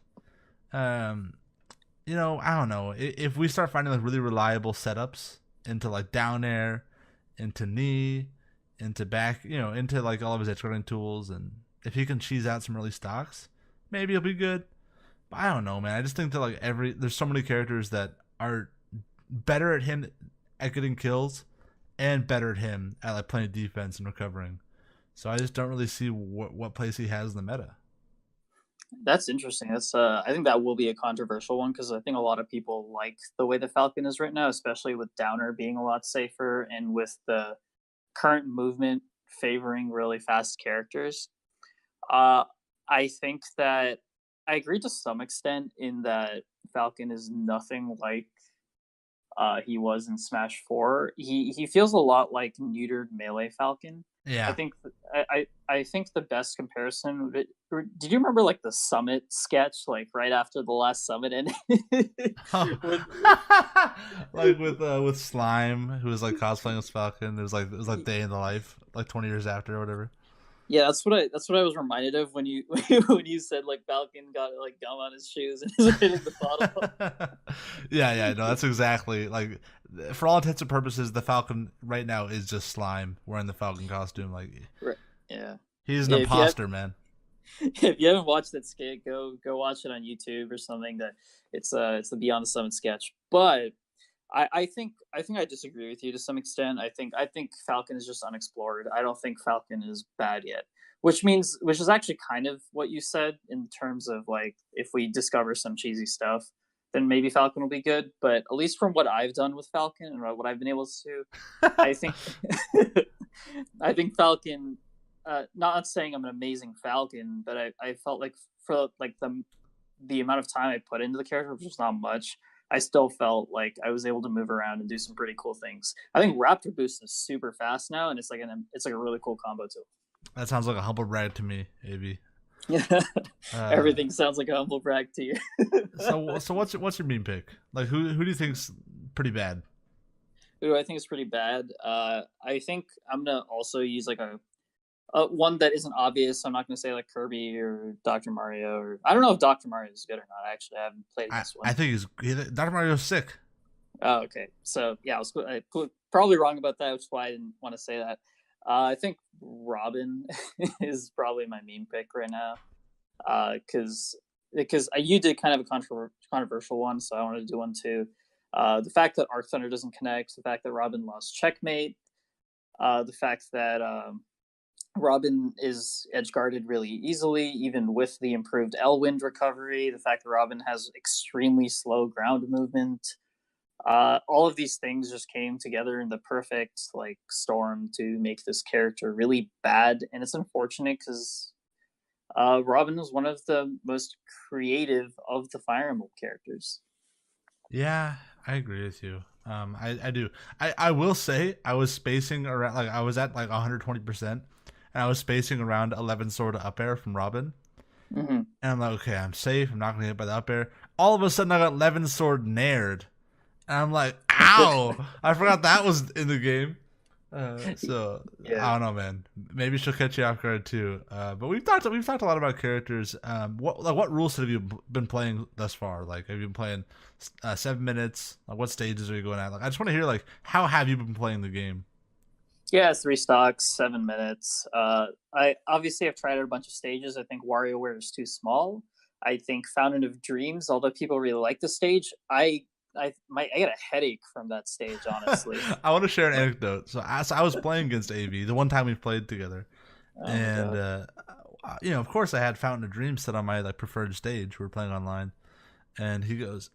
I don't know. If we start finding like really reliable setups into like down air, into knee, into back, into like all of his edge guarding tools, and if he can cheese out some early stocks, maybe he'll be good. But I don't know, man. I just think that like there's so many characters that are better at him at getting kills and better at him at like playing defense and recovering. So I just don't really see what place he has in the meta. That's interesting. I think that will be a controversial one because I think a lot of people like the way the Falcon is right now, especially with Downer being a lot safer and with the current movement favoring really fast characters. I think that I agree to some extent in that Falcon is nothing like he was in Smash 4. He feels a lot like neutered Melee Falcon. Yeah, I think the best comparison. Did you remember like the Summit sketch, like right after the last Summit ended? Like with Slime, who was like cosplaying as Falcon. It was like day in the life, like 20 years after or whatever. Yeah, that's what I was reminded of when you when you said like Falcon got like gum on his shoes and is hitting the bottle. Yeah, no, that's exactly like for all intents and purposes, the Falcon right now is just slime wearing the Falcon costume. Like Right. Yeah. he's an If you have, imposter, man. if you haven't watched that skit, go watch it on YouTube or something. That it's the Beyond the Summit sketch. But I think I disagree with you to some extent. I think Falcon is just unexplored. I don't think Falcon is bad yet. Which is actually kind of what you said in terms of like if we discover some cheesy stuff, then maybe Falcon will be good. But at least from what I've done with Falcon and what I've been able to, I think I think Falcon. Not saying I'm an amazing Falcon, but I felt like for like the amount of time I put into the character, which was not much, I still felt like I was able to move around and do some pretty cool things. I think Raptor Boost is super fast now, and it's like a really cool combo too. That sounds like a humble brag to me, AB. Everything sounds like a humble brag to you. So what's your meme pick? Like who do you think's pretty bad? Who I think is pretty bad. I think I'm gonna also use like a one that isn't obvious. I'm not gonna say like Kirby or Dr. Mario, or I don't know if Dr. Mario is good or not. Actually, I haven't played this one. I think Dr. Mario's sick. Oh, okay. So yeah, I was probably wrong about that, which is why I didn't want to say that. I think Robin is probably my meme pick right now, because you did kind of a controversial one, so I wanted to do one too. The fact that Arc Thunder doesn't connect, the fact that Robin lost checkmate, the fact that Robin is edge guarded really easily, even with the improved Elwind recovery, the fact that Robin has extremely slow ground movement. All of these things just came together in the perfect like storm to make this character really bad, and it's unfortunate because Robin was one of the most creative of the Fire Emblem characters. Yeah, I agree with you. I do. I will say I was spacing around like I was at like 120%, and I was spacing around 11 sword up air from Robin. Mm-hmm. And I'm like, okay, I'm safe. I'm not gonna get hit by the up air. All of a sudden, I got 11 sword nared, and I'm like, ow! I forgot that was in the game. So Yeah. I don't know, man. Maybe she'll catch you off guard too. But we've talked a lot about characters. What rules have you been playing thus far? Like, have you been playing 7 minutes? Like, what stages are you going at? Like, I just want to hear like how have you been playing the game? Yeah, 3 stocks, 7 minutes. I obviously have tried out a bunch of stages. I think WarioWare is too small. I think Fountain of Dreams, although people really like the stage, I get a headache from that stage, honestly. I want to share an anecdote. So I was playing against AV the one time we played together, Oh my and god. of course, I had Fountain of Dreams set on my like preferred stage. We were playing online, and he goes,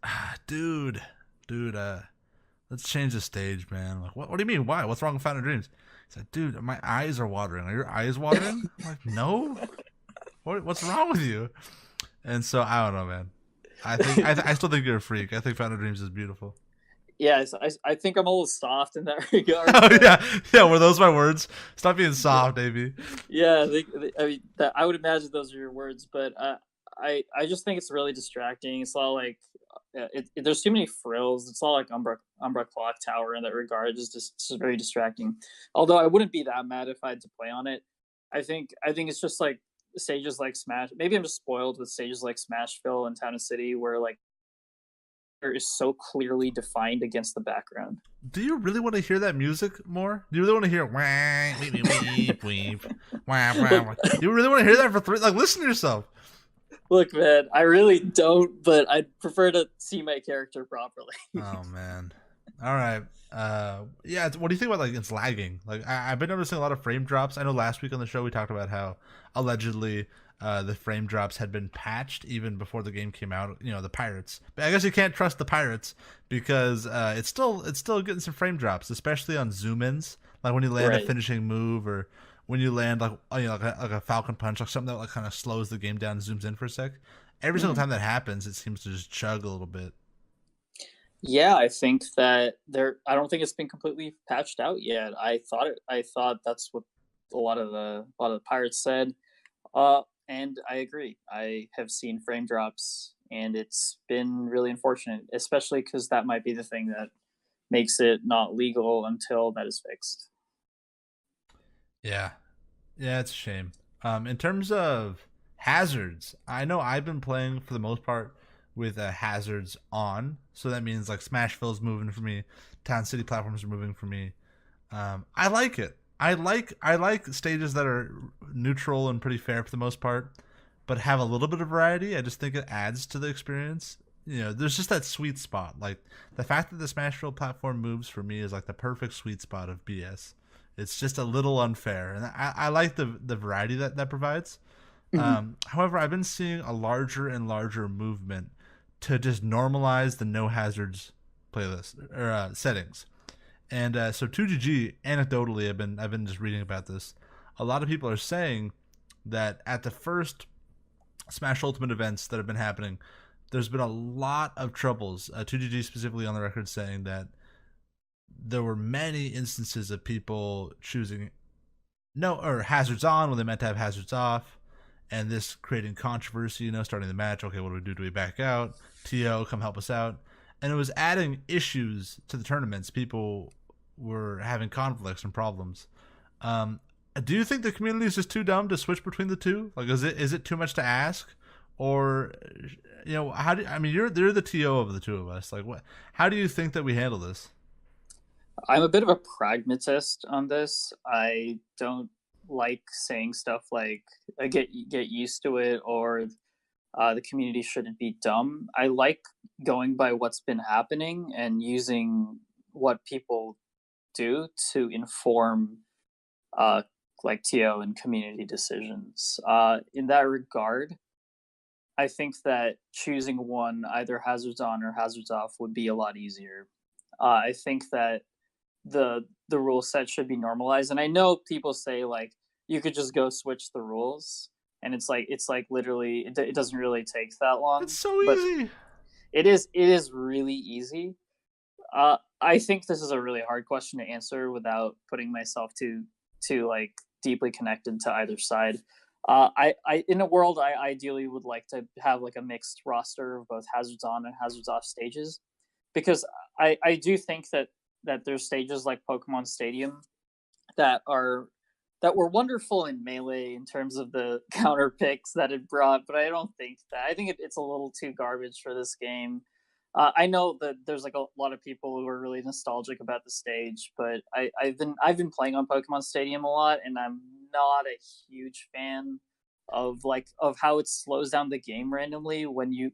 dude, let's change the stage, man. I'm like, what do you mean? Why? What's wrong with Fountain of Dreams? He's like, dude, my eyes are watering. Are your eyes watering? I'm like, no. What's wrong with you? And so I don't know, man. I still think you're a freak. I think Fountain of Dreams is beautiful. Yeah, I think I'm a little soft in that regard. Oh yeah. Were those my words? Stop being soft, baby. Yeah, I mean, I would imagine those are your words, but I just think it's really distracting. It's all like there's too many frills. It's all like Umbra Clock Tower in that regard. It's just very distracting. Although I wouldn't be that mad if I had to play on it. I think it's just like stages like Smash. Maybe I'm just spoiled with stages like Smashville and Town and City, where like there is so clearly defined against the background. Do you really want to hear that music more? Do you really want to hear wah, weep, weep, weep, wah, wah, wah? Do you really want to hear that for three? Like, listen to yourself. Look, man, I really don't, but I'd prefer to see my character properly. Oh man. All right. Yeah. What do you think about like it's lagging? Like I've been noticing a lot of frame drops. I know last week on the show we talked about how allegedly the frame drops had been patched even before the game came out. You know, the pirates. But I guess you can't trust the pirates because it's still getting some frame drops, especially on zoom ins. Like when you land a finishing move or when you land like like a falcon punch, like something that like kind of slows the game down, and zooms in for a sec. Every single time that happens, it seems to just chug a little bit. Yeah, I think that I don't think it's been completely patched out yet. I thought that's what a lot of the pirates said. And I agree. I have seen frame drops, and it's been really unfortunate, especially because that might be the thing that makes it not legal until that is fixed. Yeah, yeah, it's a shame. In terms of hazards, I know I've been playing for the most part with hazards on. So that means like Smashville's moving for me, Town City platforms are moving for me. I like it. I like stages that are neutral and pretty fair for the most part, but have a little bit of variety. I just think it adds to the experience. There's just that sweet spot. Like the fact that the Smashville platform moves for me is like the perfect sweet spot of BS. It's just a little unfair, and I like the variety that provides. Mhm. However, I've been seeing a larger and larger movement to just normalize the no hazards playlist or settings. And so 2GG, anecdotally, I've been just reading about this. A lot of people are saying that at the first Smash Ultimate events that have been happening, there's been a lot of troubles. 2GG specifically on the record saying that there were many instances of people choosing no or hazards on when they meant to have hazards off, and this creating controversy. Starting the match. Okay, what do we do? Do we back out? To come help us out, and it was adding issues to the tournaments. People were having conflicts and problems. Um, do you think the community is just too dumb to switch between the two? Like, is it too much to ask, or how do I mean you're the TO of the two of us? Like, what? How do you think that we handle this? I'm a bit of a pragmatist on this. I don't like saying stuff like get used to it, or the community shouldn't be dumb. I like going by what's been happening and using what people do to inform uh, like TO and community decisions. In that regard, I think that choosing one, either hazards on or hazards off, would be a lot easier. I think that the rule set should be normalized, and I know people say like you could just go switch the rules, and it's like literally it doesn't really take that It's long, so but easy. it is really easy. I think this is a really hard question to answer without putting myself to like deeply connected to either side. I in a world I ideally would like to have like a mixed roster of both hazards on and hazards off stages, because I do think that there's stages like Pokemon Stadium that are that were wonderful in Melee in terms of the counter picks that it brought, but I don't think that. I think it's a little too garbage for this game. I know that there's like a lot of people who are really nostalgic about the stage, but I've been playing on Pokemon Stadium a lot, and I'm not a huge fan of how it slows down the game randomly when you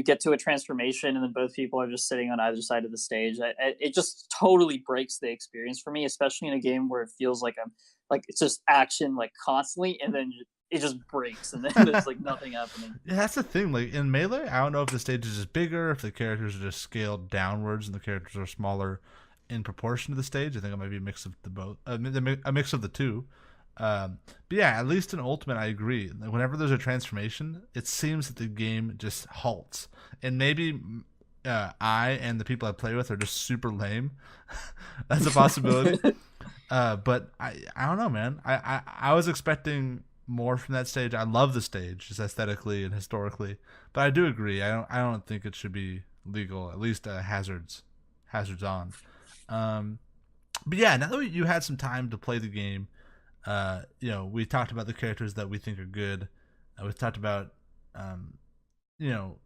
get to a transformation and then both people are just sitting on either side of the stage. It just totally breaks the experience for me, especially in a game where it feels like I'm like it's just action like constantly, and then it just breaks, and then there's like nothing happening. Yeah, that's the thing. Like in Melee, I don't know if the stage is just bigger, if the characters are just scaled downwards and the characters are smaller in proportion to the stage. I think it might be a mix of the both, a mix of the two. But yeah, at least in Ultimate, I agree. Like, whenever there's a transformation, it seems that the game just halts, and maybe I and the people I play with are just super lame. That's a possibility. But I don't know, man. I was expecting more from that stage. I love the stage, just aesthetically and historically. But I do agree. I don't think it should be legal. At least hazards on. Um, but yeah, now that you had some time to play the game, we talked about the characters that we think are good. We've talked about, um, you know,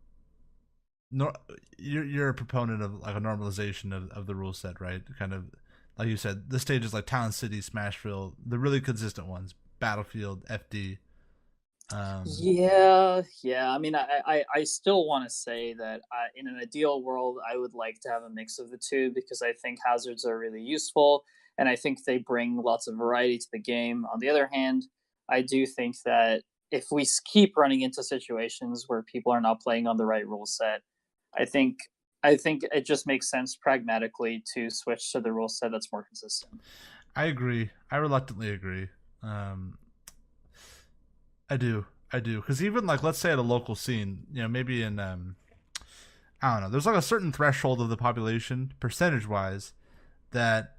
nor- you're a proponent of like a normalization of the rule set, right? Kind of like you said, the stages like Town City, Smashville, the really consistent ones, Battlefield, FD. Um, Yeah. I mean, I still want to say that in an ideal world, I would like to have a mix of the two, because I think hazards are really useful, and I think they bring lots of variety to the game. On the other hand, I do think that if we keep running into situations where people are not playing on the right rule set, I think I think it just makes sense pragmatically to switch to the rule set that's more consistent. I agree. I reluctantly agree. Um, I do. I do. Because even like, let's say at a local scene, maybe in I don't know, there's like a certain threshold of the population, percentage wise, that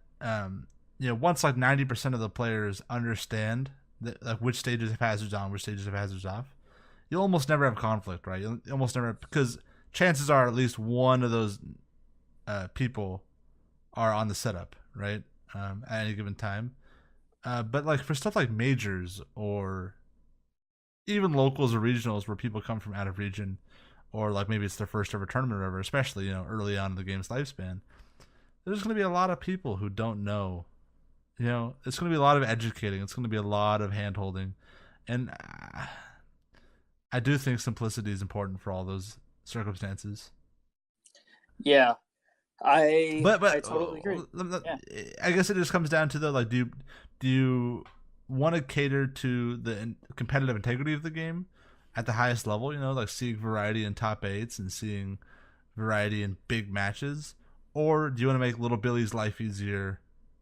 once like 90% of the players understand that, like, which stages have hazards on, which stages have hazards off, you'll almost never have conflict, right? You'll almost never, because chances are at least one of those people are on the setup, right? At any given time. But like for stuff like majors or even locals or regionals where people come from out of region, or like maybe it's their first ever tournament or whatever, especially early on in the game's lifespan, there's going to be a lot of people who don't know. It's going to be a lot of educating. It's going to be a lot of hand holding, and I do think simplicity is important for all those circumstances. Yeah, But I totally agree. Yeah. I guess it just comes down to like, do you want to cater to the competitive integrity of the game at the highest level? Like seeing variety in top eights and seeing variety in big matches, or do you want to make little Billy's life easier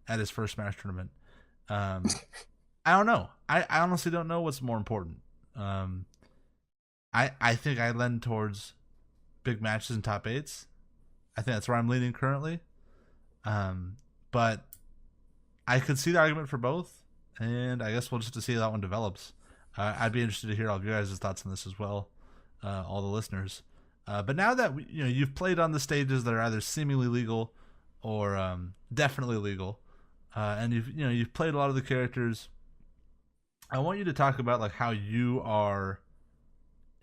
at his first Smash tournament? I don't know. I honestly don't know what's more important. Um, I think I lend towards big matches and top eights. I think that's where I'm leaning currently. But I could see the argument for both, and I guess we'll just have to see how that one develops. I'd be interested to hear all of your guys' thoughts on this as well, all the listeners. But now that you've played on the stages that are either seemingly legal or definitely legal, and you've played a lot of the characters, I want you to talk about like how you are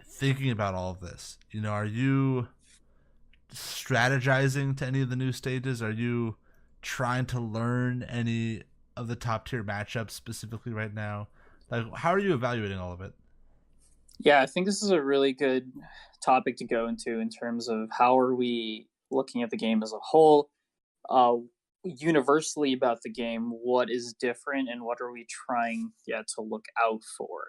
thinking about all of this. Are you strategizing to any of the new stages? Are you trying to learn any of the top tier matchups specifically right now? Like, how are you evaluating all of it? Yeah, I think this is a really good topic to go into in terms of how are we looking at the game as a whole, uh, universally about the game, what is different and what are we trying to look out for.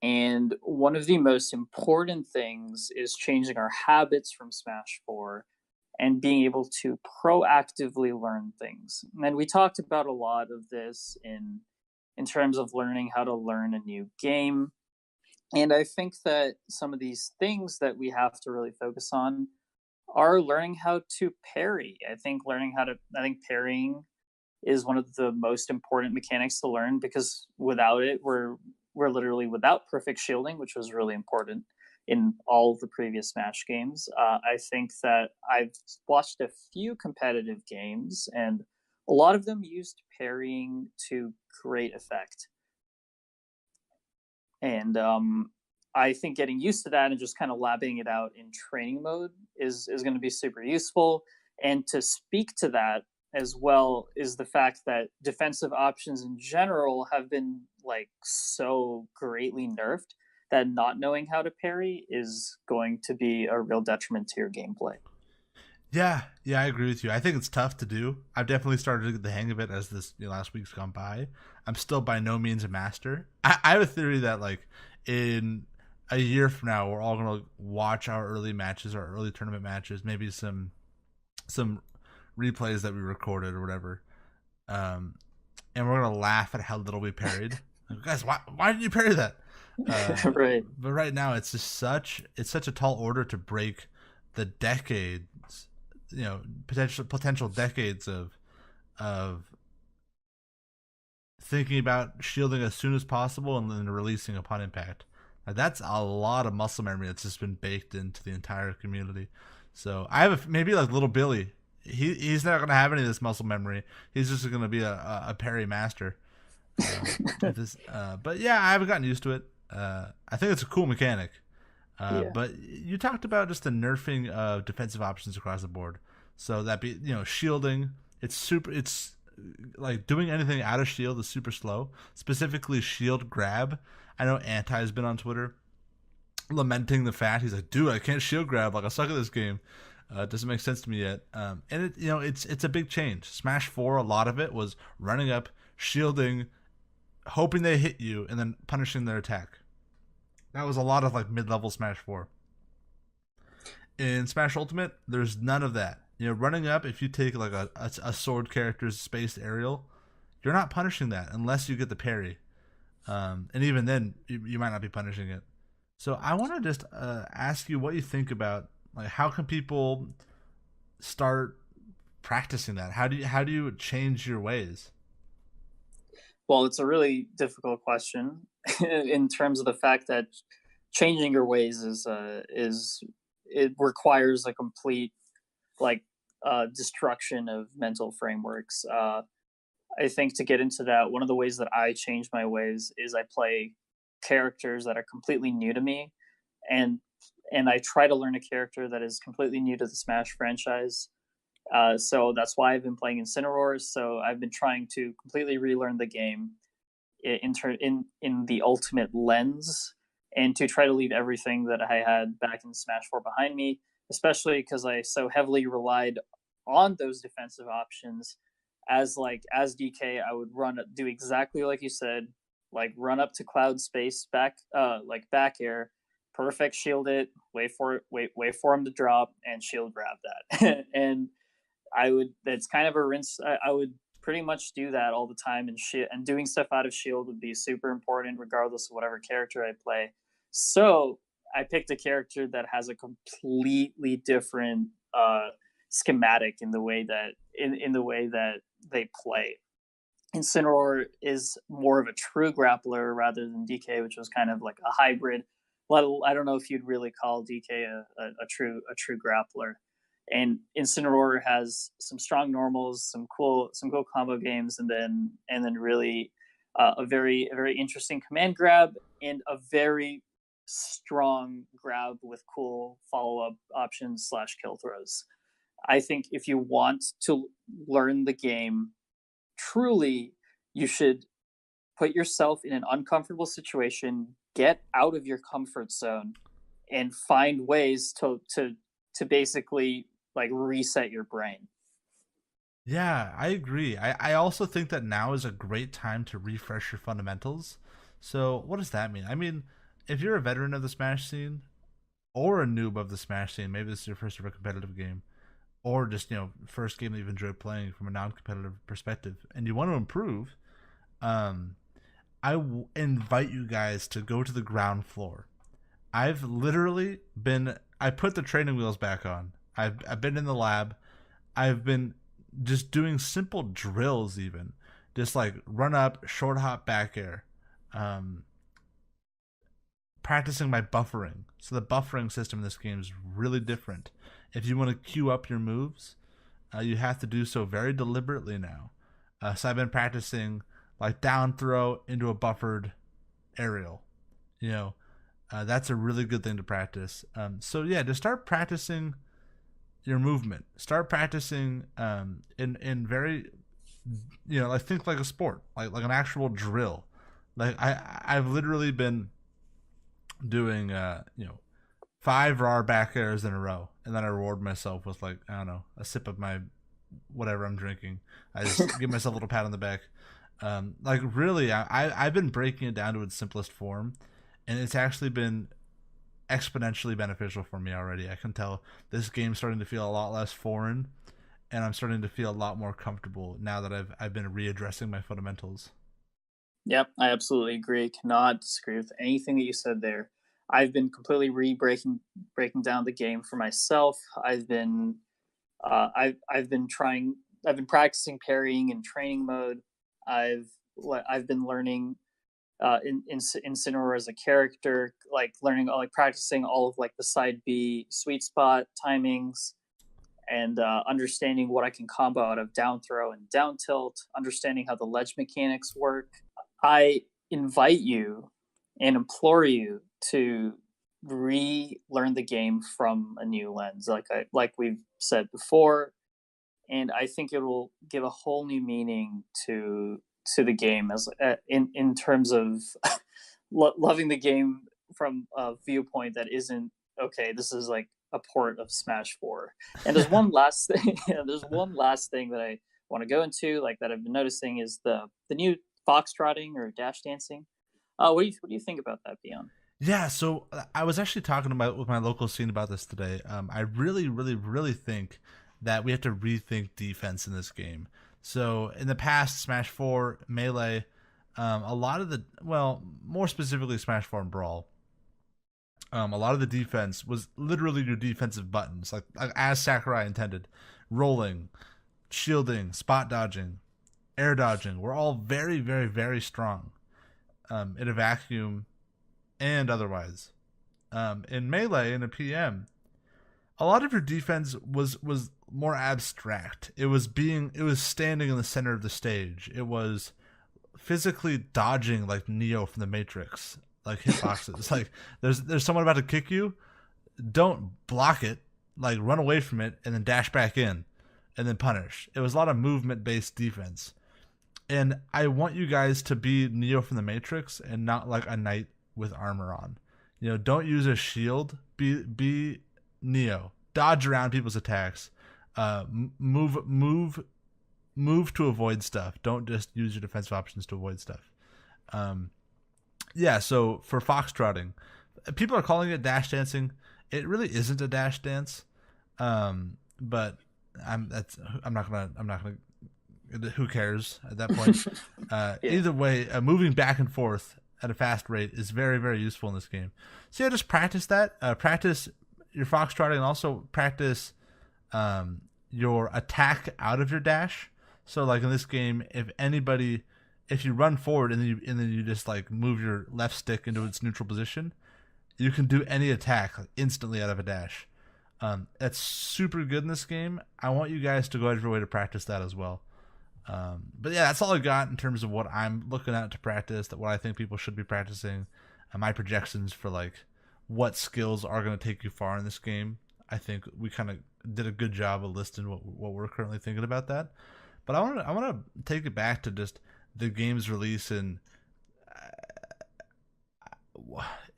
And one of the most important things is changing our habits from Smash 4 and being able to proactively learn things. And we talked about a lot of this in terms of learning how to learn a new game. And I think that some of these things that we have to really focus on are learning how to parry. I think parrying is one of the most important mechanics to learn, because without it, we're literally without perfect shielding, which was really important in all of the previous Smash games. I think that I've watched a few competitive games, and a lot of them used parrying to great effect. And I think getting used to that and just kind of labbing it out in training mode is going to be super useful. And to speak to that as well is the fact that defensive options in general have been like so greatly nerfed that not knowing how to parry is going to be a real detriment to your gameplay. Yeah, I agree with you. I think it's tough to do. I've definitely started to get the hang of it as this last week's gone by. I'm still by no means a master. I have a theory that like in a year from now, we're all gonna watch our early matches, our early tournament matches, maybe some replays that we recorded or whatever, and we're gonna laugh at how little we parried. Like, guys, why did you parry that? Right. But right now, it's such a tall order to break the decades, potential decades of thinking about shielding as soon as possible and then releasing upon impact. Now, that's a lot of muscle memory that's just been baked into the entire community. So I have maybe like little Billy. He's not gonna have any of this muscle memory. He's just gonna be a parry master. But yeah, I haven't gotten used to it. I think it's a cool mechanic. Yeah. But you talked about just the nerfing of defensive options across the board. So that be shielding. It's like doing anything out of shield is super slow. Specifically shield grab. I know Anti has been on Twitter lamenting the fact he's like, dude, I can't shield grab. Like I suck at this game. It doesn't make sense to me yet. And it's a big change. Smash 4, a lot of it was running up, shielding, hoping they hit you, and then punishing their attack. That was a lot of like mid-level Smash 4. In Smash Ultimate, there's none of that. Running up, if you take like a sword character's spaced aerial, you're not punishing that unless you get the parry. And even then, you might not be punishing it. So I want to just ask you what you think about like how can people start practicing that? How do you change your ways? Well, it's a really difficult question in terms of the fact that changing your ways is it requires a complete like destruction of mental frameworks. I think to get into that, one of the ways that I change my ways is I play characters that are completely new to me, and and I try to learn a character that is completely new to the Smash franchise. So that's why I've been playing Incineroar. So I've been trying to completely relearn the game in the ultimate lens, and to try to leave everything that I had back in Smash 4 behind me, especially because I so heavily relied on those defensive options. As DK, I would do exactly like you said, like run up to Cloud Space like back air, perfect shield it, wait for him to drop, and shield grab that. And that's kind of a rinse. I would pretty much do that all the time, and doing stuff out of shield would be super important regardless of whatever character I play. So I picked a character that has a completely different schematic in the way that they play. Incineroar is more of a true grappler rather than DK, which was kind of like a hybrid. Well, I don't know if you'd really call DK a true grappler. And Incineroar has some strong normals, some cool combo games, and then really a very interesting command grab, and a very strong grab with cool follow up options / kill throws. I think if you want to learn the game truly, you should put yourself in an uncomfortable situation, get out of your comfort zone, and find ways to basically like reset your brain. Yeah, I agree. I also think that now is a great time to refresh your fundamentals. So what does that mean? I mean, if you're a veteran of the Smash scene or a noob of the Smash scene, maybe this is your first ever competitive game, or just first game that you've enjoyed playing from a non-competitive perspective, and you want to improve, invite you guys to go to the ground floor. I've literally been. I put the training wheels back on. I've been in the lab. I've been just doing simple drills, even just like run up, short hop, back air, practicing my buffering. So the buffering system in this game is really different. If you want to queue up your moves, you have to do so very deliberately now. So I've been practicing like down throw into a buffered aerial. That's a really good thing to practice. So yeah, just start practicing your movement. Start practicing in very, like think like a sport, like an actual drill. Like I've literally been doing 5 raw back airs in a row, and then I reward myself with like, I don't know, a sip of my whatever I'm drinking. I just give myself a little pat on the back. Like really, I've been breaking it down to its simplest form, and it's actually been exponentially beneficial for me already. I can tell this game's starting to feel a lot less foreign, and I'm starting to feel a lot more comfortable now that I've been readdressing my fundamentals. Yep, I absolutely agree. Cannot disagree with anything that you said there. I've been completely breaking down the game for myself. I've been practicing parrying in training mode. I've been learning in Incineroar as a character, like practicing all of like the side B sweet spot timings, and understanding what I can combo out of down throw and down tilt, understanding how the ledge mechanics work. I invite you and implore you to relearn the game from a new lens, like we've said before, and I think it will give a whole new meaning to the game, as in terms of loving the game from a viewpoint that isn't, okay, this is like a port of Smash 4. And there's one last thing. There's one last thing that I want to go into, like that I've been noticing, is the new foxtrotting or dash dancing. What do you think about that, Peon? Yeah, so I was actually talking with my local scene about this today. I really, really, really think that we have to rethink defense in this game. So in the past, Smash 4, Melee, a lot of more specifically Smash 4 and Brawl, a lot of the defense was literally your defensive buttons, like as Sakurai intended. Rolling, shielding, spot dodging, air dodging were all very, very, very strong in a vacuum and otherwise. In Melee, in a PM, a lot of your defense was more abstract. It was standing in the center of the stage. It was physically dodging like Neo from the Matrix, like hitboxes. Like there's someone about to kick you, don't block it, like run away from it and then dash back in and then punish. It was a lot of movement based defense. And I want you guys to be Neo from the Matrix and not like a knight with armor on. Don't use a shield. Be Neo. Dodge around people's attacks. Move to avoid stuff. Don't just use your defensive options to avoid stuff. Yeah. So for foxtrotting, people are calling it dash dancing. It really isn't a dash dance. But I'm not gonna. Who cares at that point? Yeah. Either way, moving back and forth at a fast rate is very, very useful in this game. So yeah, just practice that. Practice your foxtrotting, and also practice your attack out of your dash. So like in this game, if you run forward and then you just like move your left stick into its neutral position, you can do any attack like, instantly out of a dash. That's super good in this game. I want you guys to go out of your way to practice that as well. But yeah, that's all I got in terms of what I'm looking at to practice, what I think people should be practicing, and my projections for like what skills are going to take you far in this game. I think we kind of did a good job of listing what we're currently thinking about that. But I want to take it back to just the game's release, and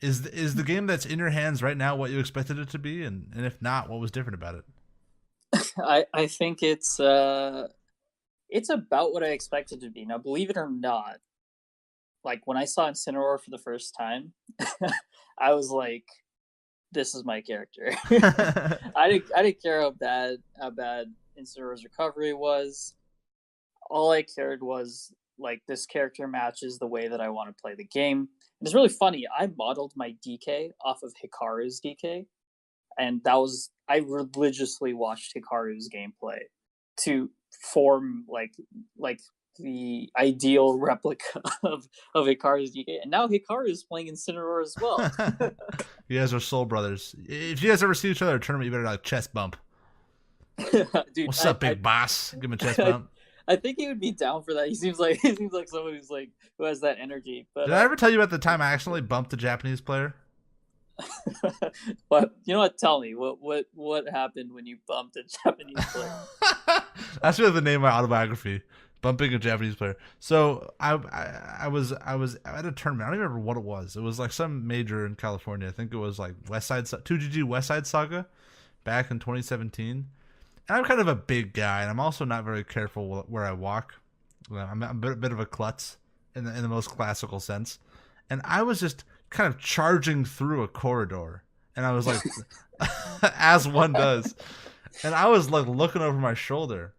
is the game that's in your hands right now what you expected it to be, and if not, what was different about it? I think it's about what I expected it to be. Now, believe it or not, like when I saw Incineroar for the first time, I was like, "This is my character." I didn't care how bad Incineroar's recovery was. All I cared was like this character matches the way that I want to play the game. And it's really funny. I modeled my DK off of Hikaru's DK, and I religiously watched Hikaru's gameplay to form like the ideal replica of Hikaru's DK. And now Hikaru is playing Incineroar as well. You guys are soul brothers. If you guys ever see each other at a tournament, you better like chest bump. Dude, what's up, big boss? Give him a chest bump. I think he would be down for that. He seems like someone who has that energy. But did I ever tell you about the time I accidentally bumped a Japanese player? But you know what? Tell me what happened when you bumped a Japanese player. That's really the name of my autobiography, bumping a Japanese player. So I was at a tournament. I don't even remember what it was. It was like some major in California. I think it was like 2GG West Side Saga back in 2017. And I'm kind of a big guy, and I'm also not very careful where I walk. I'm a bit of a klutz in the most classical sense. And I was just kind of charging through a corridor, and I was like, as one does. And I was like looking over my shoulder,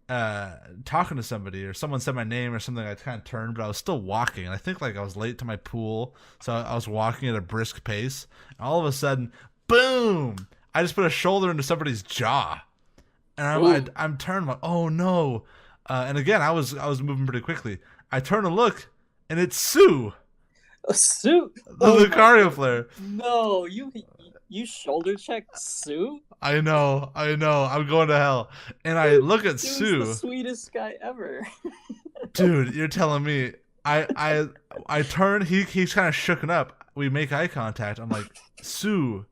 talking to somebody, or someone said my name or something. I kind of turned, but I was still walking. And I think like I was late to my pool, so I was walking at a brisk pace. And all of a sudden, boom! I just put a shoulder into somebody's jaw. And I'm turned like, oh no! And again, I was moving pretty quickly. I turn and look, and it's Sue. Sue, the Lucario player. No, you shoulder checked Sue. I know. I'm going to hell. And I look at Sue. The sweetest guy ever. Dude, you're telling me. I turn. He's kind of shooken up. We make eye contact. I'm like, Sue,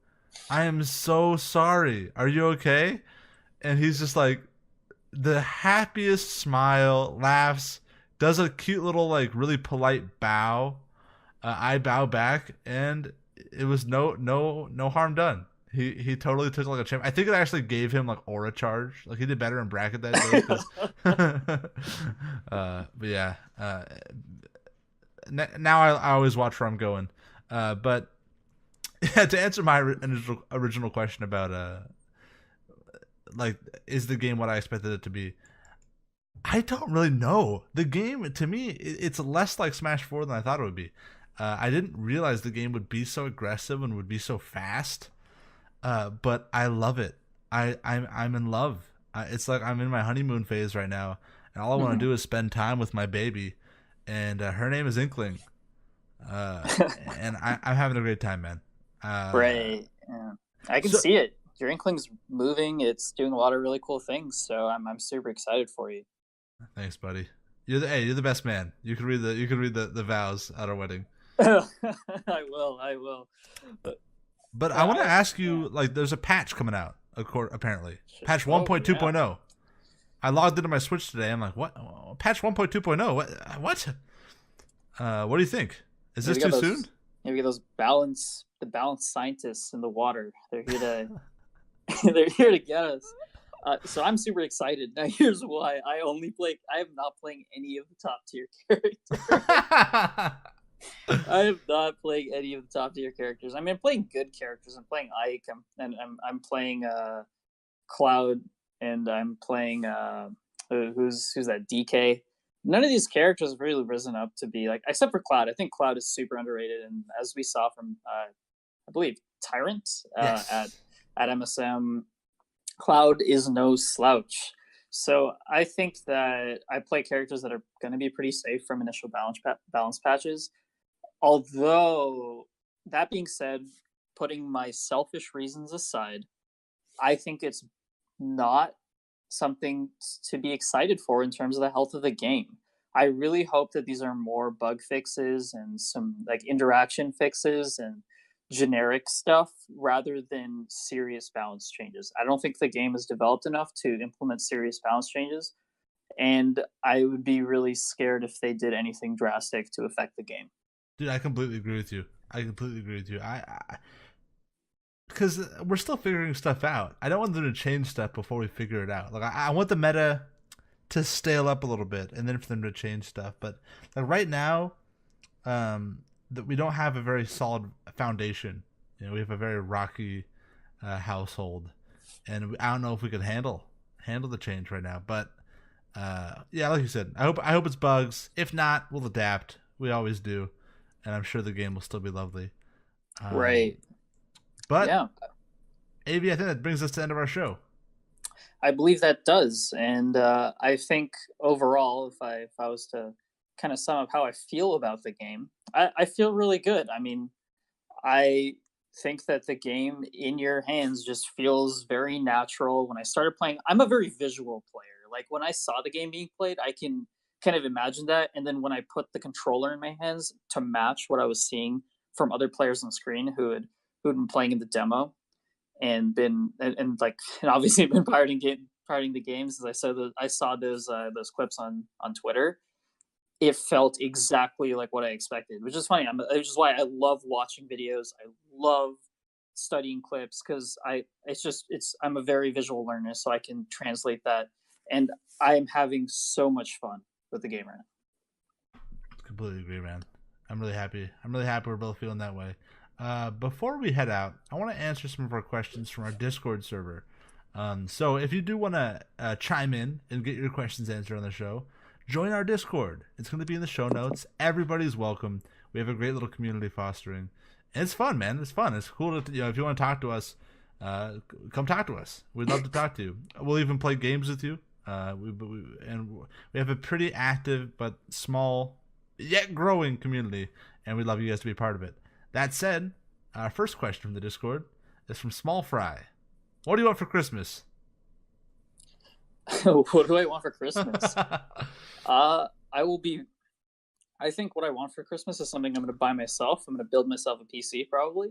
I am so sorry. Are you okay? And he's just like, the happiest smile, laughs, does a cute little like really polite bow. I bow back, and it was no harm done. He totally took like a champ. I think it actually gave him like aura charge. Like he did better in bracket that day. But yeah, now I always watch where I'm going. But yeah, to answer my original question about like, is the game what I expected it to be? I don't really know. The game, to me, it's less like Smash 4 than I thought it would be. I didn't realize the game would be so aggressive and would be so fast. But I love it. I'm in love. It's like I'm in my honeymoon phase right now, and all I want to do is spend time with my baby. And her name is Inkling. And I'm having a great time, man. Great. Yeah. I can see it. Your Inkling's moving. It's doing a lot of really cool things. So I'm super excited for you. Thanks, buddy. You're the best man. You can read the vows at our wedding. I will. But But I want to I ask yeah. you, like, there's a patch coming out, apparently. Patch Oh yeah. 1.2.0. I logged into my Switch today. I'm like, what? Patch 1.2.0? What? What do you think? Is Yeah, this we got too soon? those. Yeah, we got those the balance scientists in the water. They're here to they're here to get us. So I'm super excited. Now here's why. I am not playing any of the top tier characters. I am not playing any of the top tier characters. I mean, I'm playing good characters. I'm playing Ike, I'm playing Cloud, and I'm playing who's that DK. None of these characters have really risen up to be like, except for Cloud. I think Cloud is super underrated, and as we saw from I believe Tyrant Yes. at MSM, Cloud is no slouch. So I think that I play characters that are going to be pretty safe from initial balance patches. Although that being said, putting my selfish reasons aside, I think it's not something to be excited for in terms of the health of the game. I really hope that these are more bug fixes and some like interaction fixes and generic stuff rather than serious balance changes. I don't think the game is developed enough to implement serious balance changes, and I would be really scared if they did anything drastic to affect the game. Dude, I completely agree with you. Because we're still figuring stuff out. I don't want them to change stuff before we figure it out. Like, I want the meta to stale up a little bit, and then for them to change stuff. But like right now, that we don't have a very solid foundation. We have a very rocky household, and I don't know if we can handle the change right now. But yeah, like you said, I hope it's bugs. If not, we'll adapt. We always do, and I'm sure the game will still be lovely. Um, Right. but Yeah. Avi, I think that brings us to the end of our show. I believe that does, and I think overall, if I was to kind of sum up how I feel about the game, I feel really good. I mean, I think that the game in your hands just feels very natural. When I started playing, I'm a very visual player. Like when I saw the game being played, I can kind of imagine that, and then when I put the controller in my hands to match what I was seeing from other players on screen who had been playing in the demo, and been and like and obviously been pirating the games. As I saw those clips on Twitter, it felt exactly like what I expected, which is funny. Which is why I love watching videos. I love studying clips because I'm a very visual learner, so I can translate that, and I'm having so much fun with the game right now. Completely agree, man. I'm really happy. I'm really happy we're both feeling that way. Before we head out, I want to answer some of our questions from our Discord server. So if you do want to chime in and get your questions answered on the show, join our Discord. It's going to be in the show notes. Everybody's welcome. We have a great little community fostering. And it's fun, man. It's fun. It's cool to, if you want to talk to us, come talk to us. We'd love to talk to you. We'll even play games with you. We have a pretty active but small yet growing community, and we'd love you guys to be a part of it. That said, our first question from the Discord is from Small Fry. What do you want for Christmas? What do I want for Christmas? I will be. I think what I want for Christmas is something I'm going to buy myself. I'm going to build myself a PC, probably.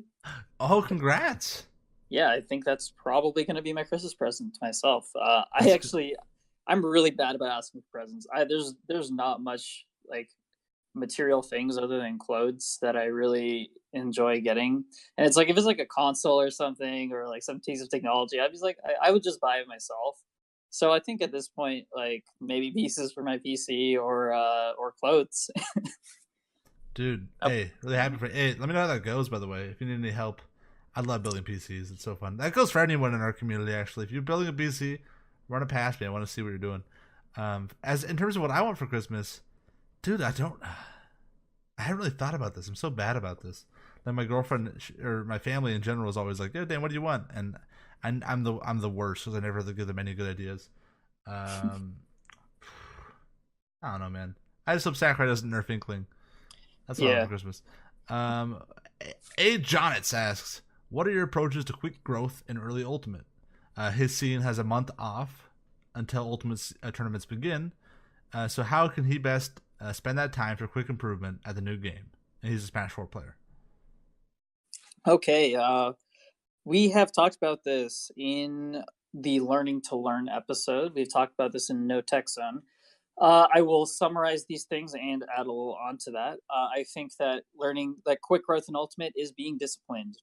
Oh, congrats! Yeah, I think that's probably going to be my Christmas present to myself. I'm really bad about asking for presents. There's not much like material things other than clothes that I really enjoy getting. And it's like if it's like a console or something or like some piece of technology, I'd be like I would just buy it myself. So I think at this point, like maybe pieces for my PC or clothes. Dude, hey, really happy for. Hey, let me know how that goes. By the way, if you need any help, I love building PCs. It's so fun. That goes for anyone in our community. Actually, if you're building a PC, run it past me. I want to see what you're doing. As in terms of what I want for Christmas, dude, I haven't really thought about this. I'm so bad about this. Like my girlfriend or my family in general is always like, "Yeah, Dan, what do you want?" And I'm the worst because I never give them any good ideas. Um, I don't know, man. I just hope Sakurai doesn't nerf Inkling. That's what I want Yeah. for Christmas. Um, A. Jonitz asks, "What are your approaches to quick growth in early Ultimate?" His scene has a month off until Ultimate tournaments begin. So how can he best spend that time for quick improvement at the new game? And he's a Smash 4 player. Okay. We have talked about this in the Learning to Learn episode. We've talked about this in No Tech Zone. I will summarize these things and add a little onto that. I think that learning that quick growth and ultimate is being disciplined.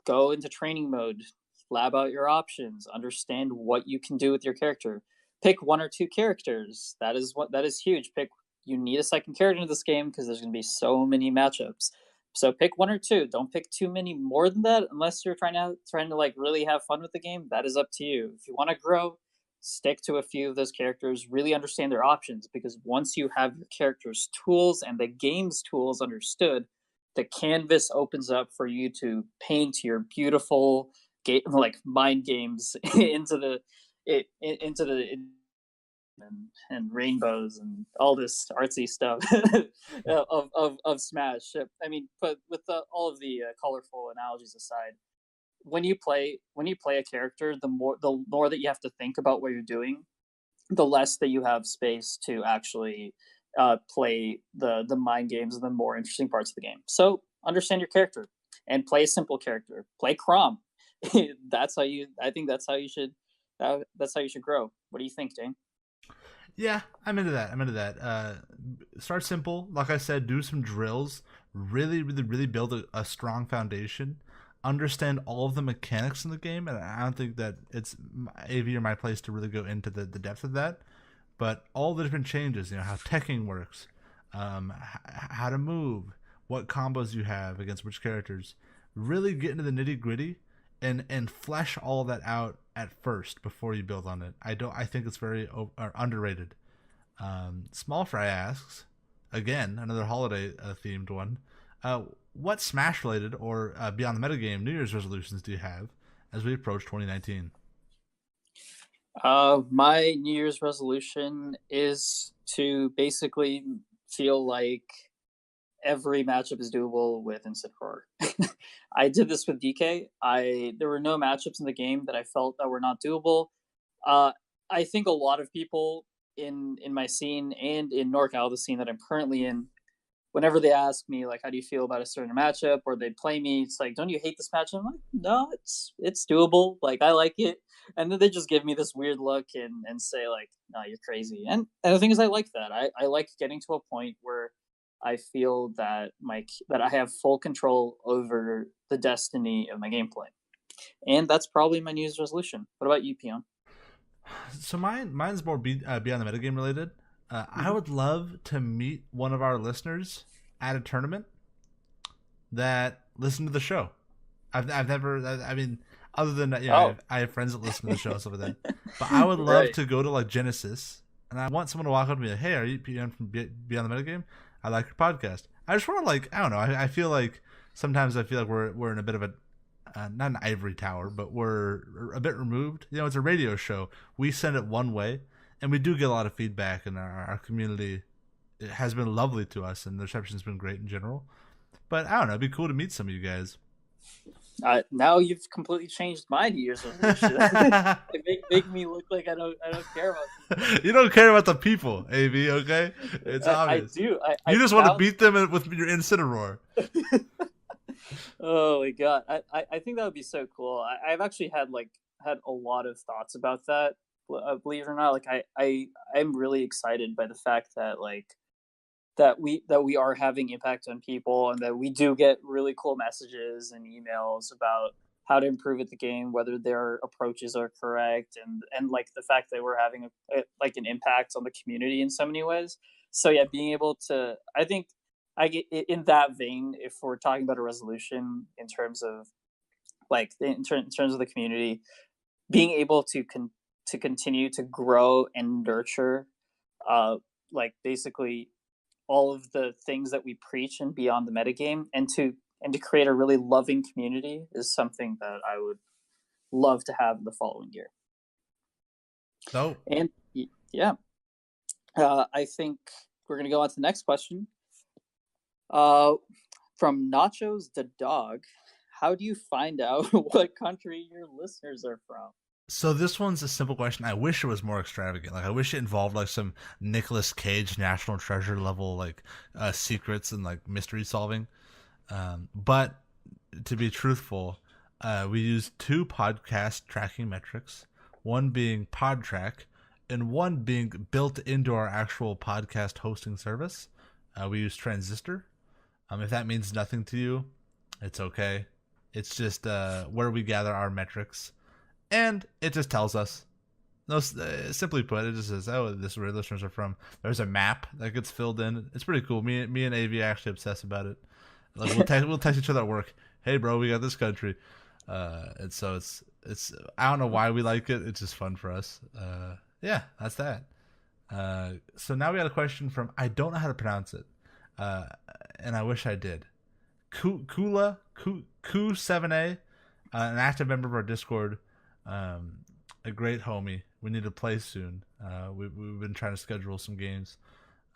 Go into training mode, lab out your options, understand what you can do with your character. Pick one or two characters. That is huge. You need a second character in this game because there's going to be so many matchups. So pick one or two. Don't pick too many more than that unless you're trying to like really have fun with the game. That is up to you. If you want to grow, stick to a few of those characters, really understand their options, because once you have your character's tools and the game's tools understood, the canvas opens up for you to paint your beautiful like mind games into the and rainbows and all this artsy stuff of Smash. I mean, but with all of the colorful analogies aside, when you play a character, the more that you have to think about what you're doing, the less that you have space to actually play the mind games and the more interesting parts of the game. So understand your character and play a simple character. Play Crom. That's how you. I think that's how you should. That's how you should grow. What do you think, Dane? Yeah, I'm into that. Start simple. Like I said, do some drills. Really build a strong foundation. Understand all of the mechanics in the game, and I don't think that it's AV or my place to really go into the depth of that. But all the different changes, how teching works, how to move, what combos you have against which characters. Really get into the nitty gritty and flesh all that out at first before you build on it. I think it's very underrated. Small Fry asks, again, another holiday themed one. What Smash related or beyond the metagame New Year's resolutions do you have as we approach 2019? My New Year's resolution is to basically feel like every matchup is doable with Instant Roar. I did this with DK. There were no matchups in the game that I felt that were not doable. I think a lot of people in my scene and in NorCal, the scene that I'm currently in, whenever they ask me like, how do you feel about a certain matchup, or they play me, it's like, don't you hate this matchup? I'm like, no, it's doable. Like, I like it. And then they just give me this weird look and say like, no, you're crazy. And the thing is, I like that. I like getting to a point where I feel that that I have full control over the destiny of my gameplay. And that's probably my New Year's resolution. What about you, Peon? So mine's more beyond the metagame related. I would love to meet one of our listeners at a tournament that listen to the show. I've never. I mean, other than I have friends that listen to the show and stuff like that. But I would love to go to like Genesis, and I want someone to walk up to me like, "Hey, are you Peon from Beyond the Metagame? I like your podcast." I just want to I don't know. I feel like sometimes I feel like we're in a bit of a not an ivory tower, but we're a bit removed. It's a radio show. We send it one way, and we do get a lot of feedback, and our community has been lovely to us, and the reception's been great in general. But I don't know. It'd be cool to meet some of you guys. Now you've completely changed my New Year's resolution. make me look like I don't care about people. You don't care about the people, AV. Okay, it's obvious. I do. You just want to beat them with your Incineroar. Oh my god, I think that would be so cool. I've actually had a lot of thoughts about that. Believe it or not, I'm really excited by the fact that that we are having impact on people, and that we do get really cool messages and emails about how to improve at the game, whether their approaches are correct, and like the fact that we're having an impact on the community in so many ways. So yeah, being able to, I think I get in that vein, if we're talking about a resolution in terms of in terms of the community, being able to continue to grow and nurture basically all of the things that we preach and beyond the metagame, and to create a really loving community is something that I would love to have the following year. Nope. And yeah, I think we're gonna go on to the next question. From Nachos the Dog, how do you find out what country your listeners are from? So this one's a simple question. I wish it was more extravagant. I wish it involved some Nicolas Cage National Treasure level secrets and mystery solving. But to be truthful, We use 2 podcast tracking metrics, one being PodTrack, and one being built into our actual podcast hosting service. We use Transistor. If that means nothing to you, it's okay. It's just where we gather our metrics, and it just tells us. No, simply put, it just says, "Oh, this is where listeners are from." There's a map that gets filled in. It's pretty cool. Me and AV actually obsess about it. Like we'll text each other at work. Hey, bro, we got this country. And so it's I don't know why we like it. It's just fun for us. Yeah, that's that. So now we got a question from, I don't know how to pronounce it, and I wish I did. Kula Ku7A, an active member of our Discord, a great homie. We need to play soon. We've been trying to schedule some games.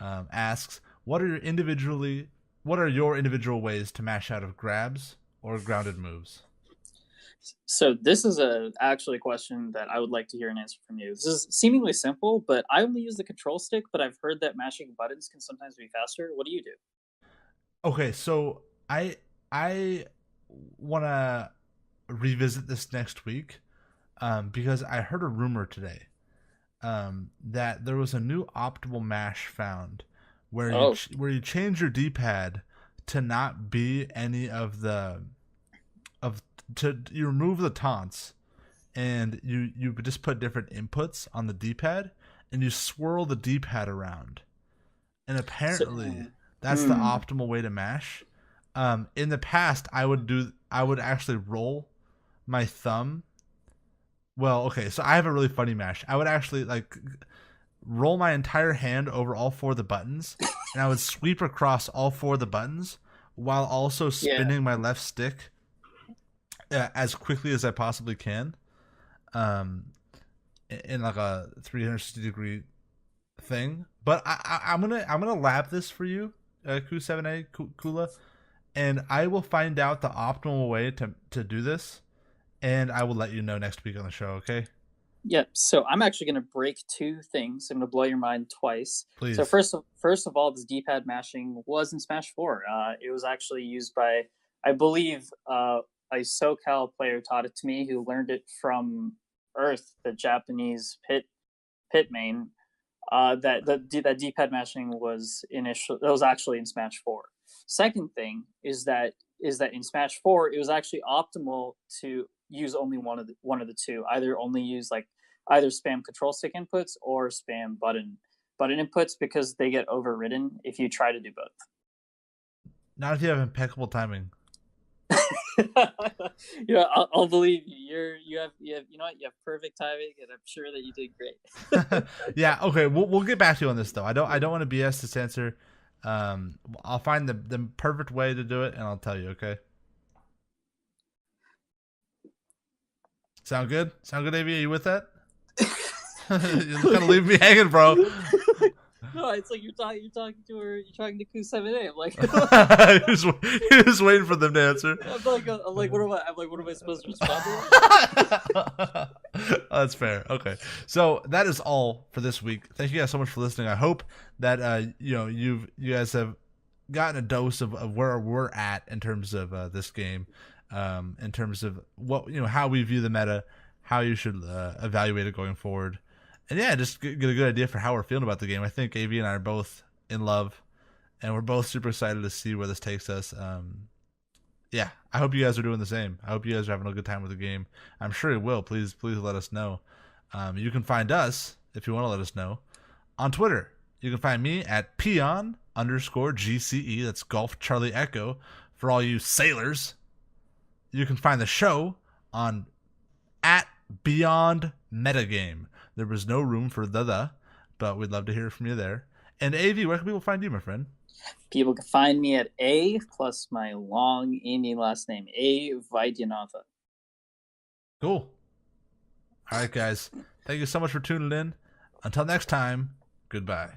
Asks, what are your individual ways to mash out of grabs or grounded moves? So this is actually a question that I would like to hear an answer from you. This is seemingly simple, but I only use the control stick, but I've heard that mashing buttons can sometimes be faster. What do you do? Okay, so I want to revisit this next week, because I heard a rumor today, that there was a new optimal mash found where you change your D-pad to not be any of you remove the taunts, and you just put different inputs on the D-pad, and you swirl the D-pad around, and apparently that's the optimal way to mash. In the past, I would actually roll my thumb. Well, okay, so I have a really funny mash. I would actually roll my entire hand over all 4 of the buttons, and I would sweep across all 4 of the buttons while also spinning my left stick as quickly as I possibly can, in like a 360-degree thing. But I'm gonna lab this for you, Q7A Kula, and I will find out the optimal way to do this, and I will let you know next week on the show. Okay? Yep. So I'm actually going to break 2 things. I'm going to blow your mind twice. Please. So first of all, this D-pad mashing was in Smash 4. It was actually used by, I believe, a SoCal player taught it to me, who learned it from Earth, the Japanese pit main. That D-pad mashing was actually in Smash 4. Second thing is that in Smash 4 it was actually optimal to use only one of the 2. Either spam control stick inputs or spam button inputs, because they get overridden if you try to do both. Not if you have impeccable timing. I'll believe you. You have perfect timing, and I'm sure that you did great. Yeah. Okay. We'll get back to you on this though. I don't want to BS this answer. I'll find the perfect way to do it, and I'll tell you. Okay. Sound good? AV? Are you with that? You're gonna leave me hanging, bro. No, it's like you're talking to her. You're talking to Q7A. I'm like, you're just waiting for them to answer. I'm like, what am I supposed to respond to? Oh, that's fair. Okay, so that is all for this week. Thank you guys so much for listening. I hope that you guys have gotten a dose of where we're at in terms of this game, in terms of what how we view the meta, how you should evaluate it going forward. And yeah, just get a good idea for how we're feeling about the game. I think AV and I are both in love, and we're both super excited to see where this takes us. Yeah, I hope you guys are doing the same. I hope you guys are having a good time with the game. I'm sure it will. Please let us know. You can find us, if you want to let us know, on Twitter. You can find me at Peon_GCE. That's Golf Charlie Echo for all you sailors. You can find the show on at Beyond Metagame. There was no room for the, but we'd love to hear from you there. And AV, where can people find you, my friend? People can find me at A plus my long Indian last name, A Vaidyanatha. Cool. All right, guys. Thank you so much for tuning in. Until next time, goodbye.